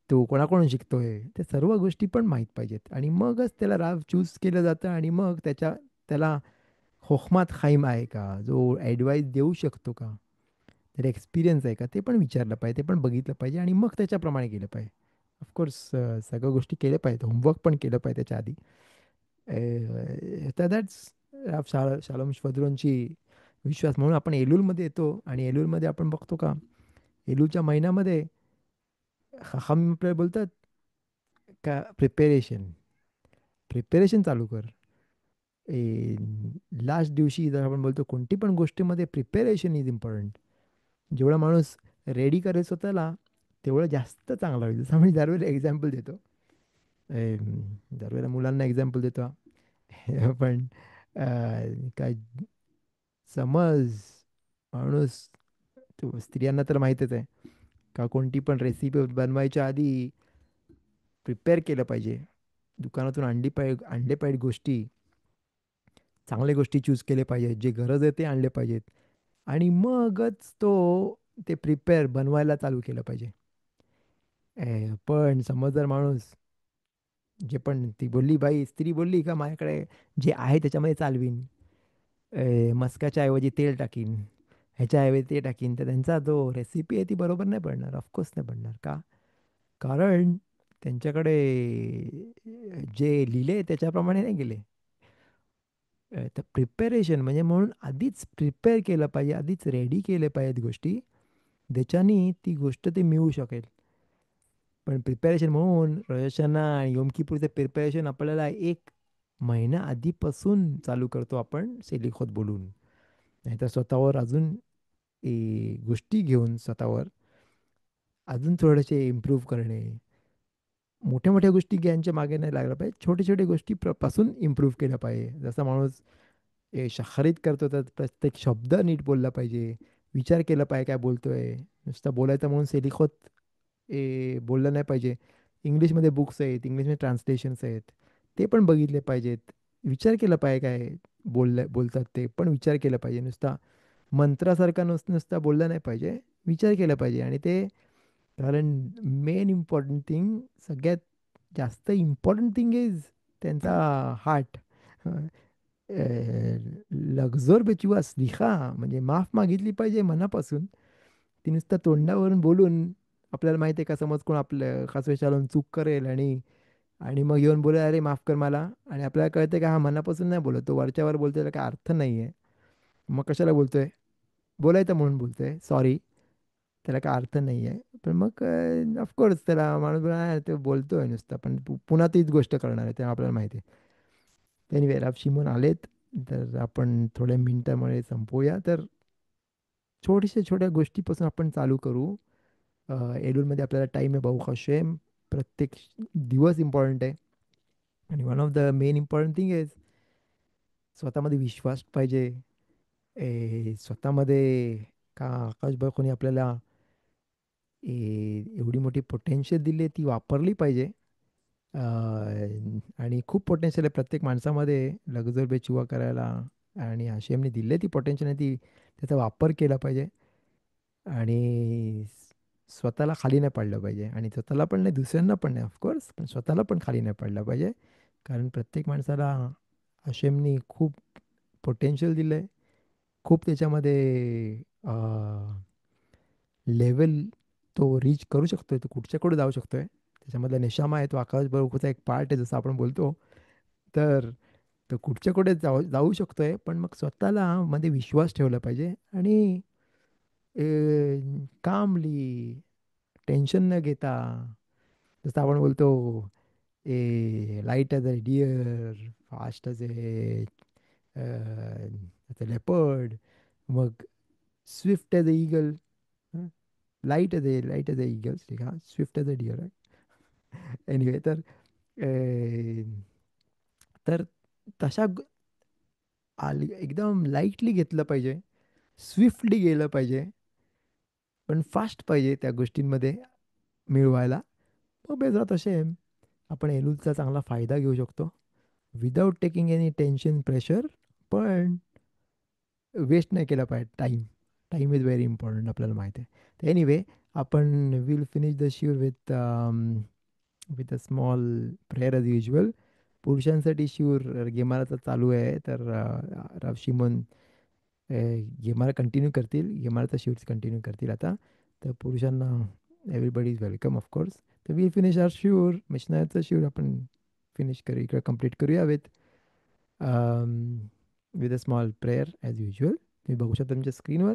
तो कोणाकडून शिकतोय, ते सर्व गोष्टी पण माहीत पाहिजेत. आणि मगच त्याला राब चूज केलं जातं. आणि मग त्याला होखमात खाईम आहे का, जो ॲडवाईस देऊ शकतो का, त्याला एक्सपिरियन्स आहे का, ते पण विचारलं पाहिजे, ते पण बघितलं पाहिजे. आणि मग त्याच्याप्रमाणे केलं पाहिजे. ऑफकोर्स सगळ्या गोष्टी केल्या पाहिजेत, होमवर्क पण केलं पाहिजे त्याच्या आधी. तर दॅट्स शालोम श्वद्रोनची विश्वास. म्हणून आपण एलूलमध्ये येतो आणि एलूलमध्ये आपण बघतो का, एलूलच्या महिन्यामध्ये हाम आपल्याला बोलतात का प्रिपेरेशन, प्रिपेरेशन चालू कर. लास्ट दिवशी जर आपण बोलतो कोणती पण गोष्टीमध्ये प्रिपेरेशन इज इम्पॉर्टंट. जेवढा माणूस रेडी करेल स्वतःला तेवढं जास्त चांगला होईल. जसं आम्ही दरवेळेला एक्झाम्पल देतो, दरवेळेला मुलांना एक्झाम्पल देतो. पण काय, समज माणूस, तो स्त्रियांना तर माहीतच आहे का, कोणती पण रेसिपी बनवायच्या आधी प्रिपेअर केलं पाहिजे. दुकानातून आणले पाहिजे गोष्टी, चांगल्या गोष्टी चूज केले पाहिजेत, जे गरज आहे ते आणले पाहिजेत. आणि मगच तो ते प्रिपेअर बनवायला चालू केलं पाहिजे. पण समज जर माणूस, जे पण ती बोलली बाई, स्त्री बोलली का माझ्याकडे जे आहे त्याच्यामध्ये चालवीन, मस्काच्या ऐवजी तेल टाकीन, ह्याच्याऐवजी ते टाकीन, तर त्यांचा जो रेसिपी आहे ती बरोबर नाही पडणार, ऑफकोर्स नाही पडणार. का? कारण त्यांच्याकडे जे लिहिले त्याच्याप्रमाणे नाही गेले. तर प्रिपेरेशन म्हणजे म्हणून आधीच प्रिपेअर केलं पाहिजे, आधीच रेडी केले पाहिजेत गोष्टी, ज्याच्यानी ती गोष्ट ते मिळू शकेल. पण प्रिपेरेशन म्हणून रजशाना आणि योम किपूरचं प्रिपेरेशन आपल्याला 1 महिना आधीपासून चालू करतो आपण सेलिखोत बोलून. नाहीतर स्वतःवर अजून गोष्टी घेऊन स्वतःवर अजून थोडेसे इम्प्रूव्ह करणे. मोठ्या मोठ्या गोष्टी घ्यायच्या मागे नाही लागला पाहिजे, छोटे छोटे गोष्टी पासून इम्प्रूव्ह केल्या पाहिजे. जसा माणूस शाखारीत करतो तर प्रत्येक शब्द नीट बोलला पाहिजे, विचार केला पाहिजे काय बोलतोय. नुसतं बोलायचं म्हणून सेलिखोत बोललं नाही पाहिजे. इंग्लिशमध्ये बुक्स आहेत, इंग्लिशमध्ये ट्रान्सलेशन्स आहेत, ते पण बघितले पाहिजेत. विचार केला पाहिजे काय बोलतात ते पण विचार केला पाहिजे. नुसता मंत्रासारखा नुसता बोलला नाही पाहिजे, विचार केला पाहिजे. आणि ते, कारण मेन इम्पॉर्टंट थिंग, सगळ्यात जास्त इम्पॉर्टंट थिंग इज त्यांचा हार्ट. लक्झोर बेचुआ स्लिहा म्हणजे माफ मागितली पाहिजे मनापासून. ती नुसतं तोंडावरून बोलून, आपल्याला माहिती आहे का, समज कोण आपलं खास चालून चूक करेल आणि आणि मग येऊन बोले अरे माफ कर मला, आणि आपल्याला कळतं का हा मनापासून नाही बोलत, तो वरच्यावर बोलतोय, त्याला काय अर्थ नाही आहे. मग कशाला बोलतोय? बोलायचं म्हणून बोलतोय सॉरी, त्याला काय अर्थ नाही आहे. पण मग ऑफकोर्स त्याला माणूस बोलणार, ते बोलतोय नुसतं, पण पुन्हा तीच गोष्ट करणार आहे, ते आपल्याला माहिती आहे. एनिवे, राव शिमोन आलेत, तर आपण थोड्या मिनिटामुळे संपवूया. तर छोट्याशा छोट्या गोष्टीपासून आपण चालू करू. एलूरमध्ये आपल्याला टाईम आहे, भाऊ हशेम. प्रत्येक दिवस इम्पॉर्टंट आहे. आणि one of the main important thing is स्वतःमध्ये विश्वास पाहिजे. स्वतःमध्ये का आकाशभाई कोणी आपल्याला एवढी मोठी पोटेन्शियल दिली आहे, ती वापरली पाहिजे. आणि खूप पोटेन्शियल आहे प्रत्येक माणसामध्ये लग्झर बेचुवा करायला. आणि हशेमने दिले ती पोटेन्शियल, ती त्याचा वापर केला पाहिजे. आणि स्वतःला खाली नाही पाडलं पाहिजे, आणि स्वतःला पण नाही, दुसऱ्यांना पण नाही ऑफकोर्स, पण स्वतःला पण खाली नाही पाडलं पाहिजे. कारण प्रत्येक माणसाला हशेमनी खूप पोटेन्शियल दिलं आहे. खूप त्याच्यामध्ये लेवल तो रीच करू शकतोय, तो कुठच्याकडे जाऊ शकतोय. त्याच्यामधला नेशामा आहे, तो आकाश बरोबरचा एक पार्ट आहे, जसं आपण बोलतो. तर तो कुठच्याकडे जाऊ शकतोय, पण मग स्वतःला मध्ये विश्वास ठेवला पाहिजे. आणि कामली, टेन्शन न घेता, जसं आपण बोलतो, light as a deer, fast as leopard, मग swift as a eagle, light as a eagle, ठीक आहे, स्विफ्ट ॲज अ डिअर आहे. एनिवे, तर तशा एकदम लाईटली घेतलं पाहिजे, स्विफ्टली गेलं पाहिजे, पण फास्ट पाहिजे त्या गोष्टींमध्ये मिळवायला. मग बेजात असे आपण एलूचा चांगला फायदा घेऊ शकतो, without taking any tension pressure. पण वेस्ट नाही केला पाहिजे time. Time is very important, आपल्याला माहिती आहे. तर एनिवे, आपण विल फिनिश द शिवर with a small prayer as usual. पुरुषांसाठी शिवर गेमाराचा चालू आहे, तर राव शिमोन गेमारा कंटिन्यू करतील, गेमाराचा शिवच कंटिन्यू करतील आता. तर पुरुषांना एव्हरीबडी इज वेलकम ऑफकोर्स. तर वी फिनिश आर शिवर, मिशनाचं शिवर आपण फिनिश करू, इकडे कंप्लीट करूया with a small prayer as usual. तुम्ही बघू शकता तुमच्या स्क्रीनवर.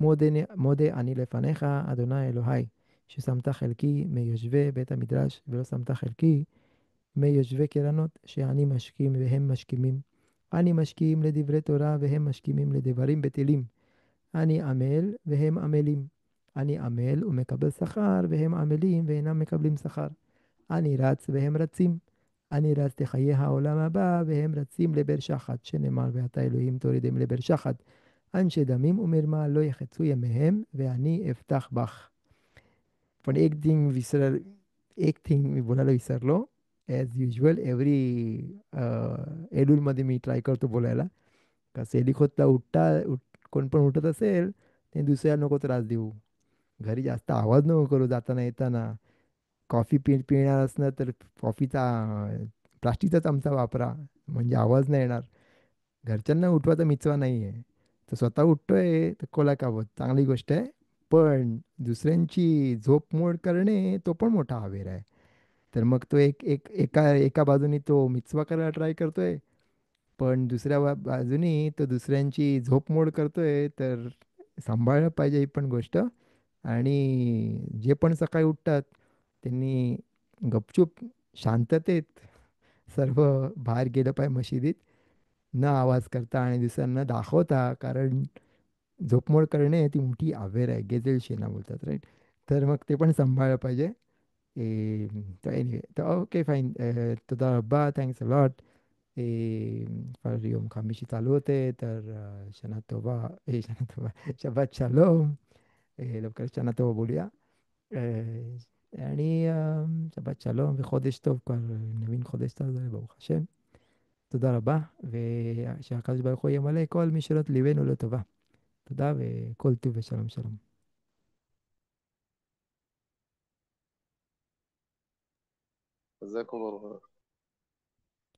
मोदे आणि लेफानेखा अदोना एलोहाय, ששמת חלקי מיושבי בית המדרש, ולא שמת חלקי מיושבי קרנות, שאני משכים והם משכימים. אני משכים לדברי תורה והם משכימים לדברים בטלים. אני עמל והם עמלים. אני עמל ומקבל שכר והם עמלים ואינם מקבלים שכר. אני רץ והם רצים. אני רץ לחיי העולם הבא והם רצים לבאר שחת, שנאמר ואתה אלוהים תורידם לבאר שחת. אנשי דמים ומרמה לא יחצו ימיהם ואני אפתח בך. पण एक थिंग मी बोलायला विसरलो. ॲज युजल एव्हरी एडूलमध्ये मी ट्राय करतो बोलायला. का सेलिखोतला कोण पण उठत असेल ते दुसऱ्याला नको त्रास देऊ. घरी जास्त आवाज नको करू जाताना येताना. कॉफी पिणार असणार तर कॉफीचा प्लास्टिकचा चमचा वापरा, म्हणजे आवाज नाही येणार. घरच्यांना उठवायचा मिचवा नाही आहे. तर स्वतः उठतोय तर कोला कावत चांगली गोष्ट आहे. पण दुसऱ्यांची झोप मोड करणे तो पण मोठा आवेर आहे. तर मग तो एका एका बाजूनी तो मिचवा करायला ट्राय करतोय, पण दुसऱ्या बाजूनी तो दुसऱ्यांची झोप मोड करतोय. तर सांभाळलं पाहिजे ही पण गोष्ट. आणि जे पण सकाळी उठतात त्यांनी गपचूप शांततेत सर्व बाहेर गेलं पाहिजे मशिदीत, न आवाज करता आणि दुसऱ्यांना दाखवता. कारण झोपमोड करणे ती मोठी आवेर आहे, गेजेल शेना बोलतात, राईट. तर मग ते पण सांभाळलं पाहिजे. ए, तर एनिवे, तर ओके फाईन. तुझा अब्बा थँक्स अ लॉट. फार योम खामिशी चालू होते तर शना तोबा, शना तोबा, शबात शालोम. लवकर शना तोबा बोलूया. आणि שבת שלום וחודש טוב, כבר נבין חודש טוב, זה ברוך השם. תודה רבה, ושהקדוש ברוך הוא ימלא כל משאלות ליבנו לטובה. תודה וכל טוב ושלום שלום. جزاكم الله خير.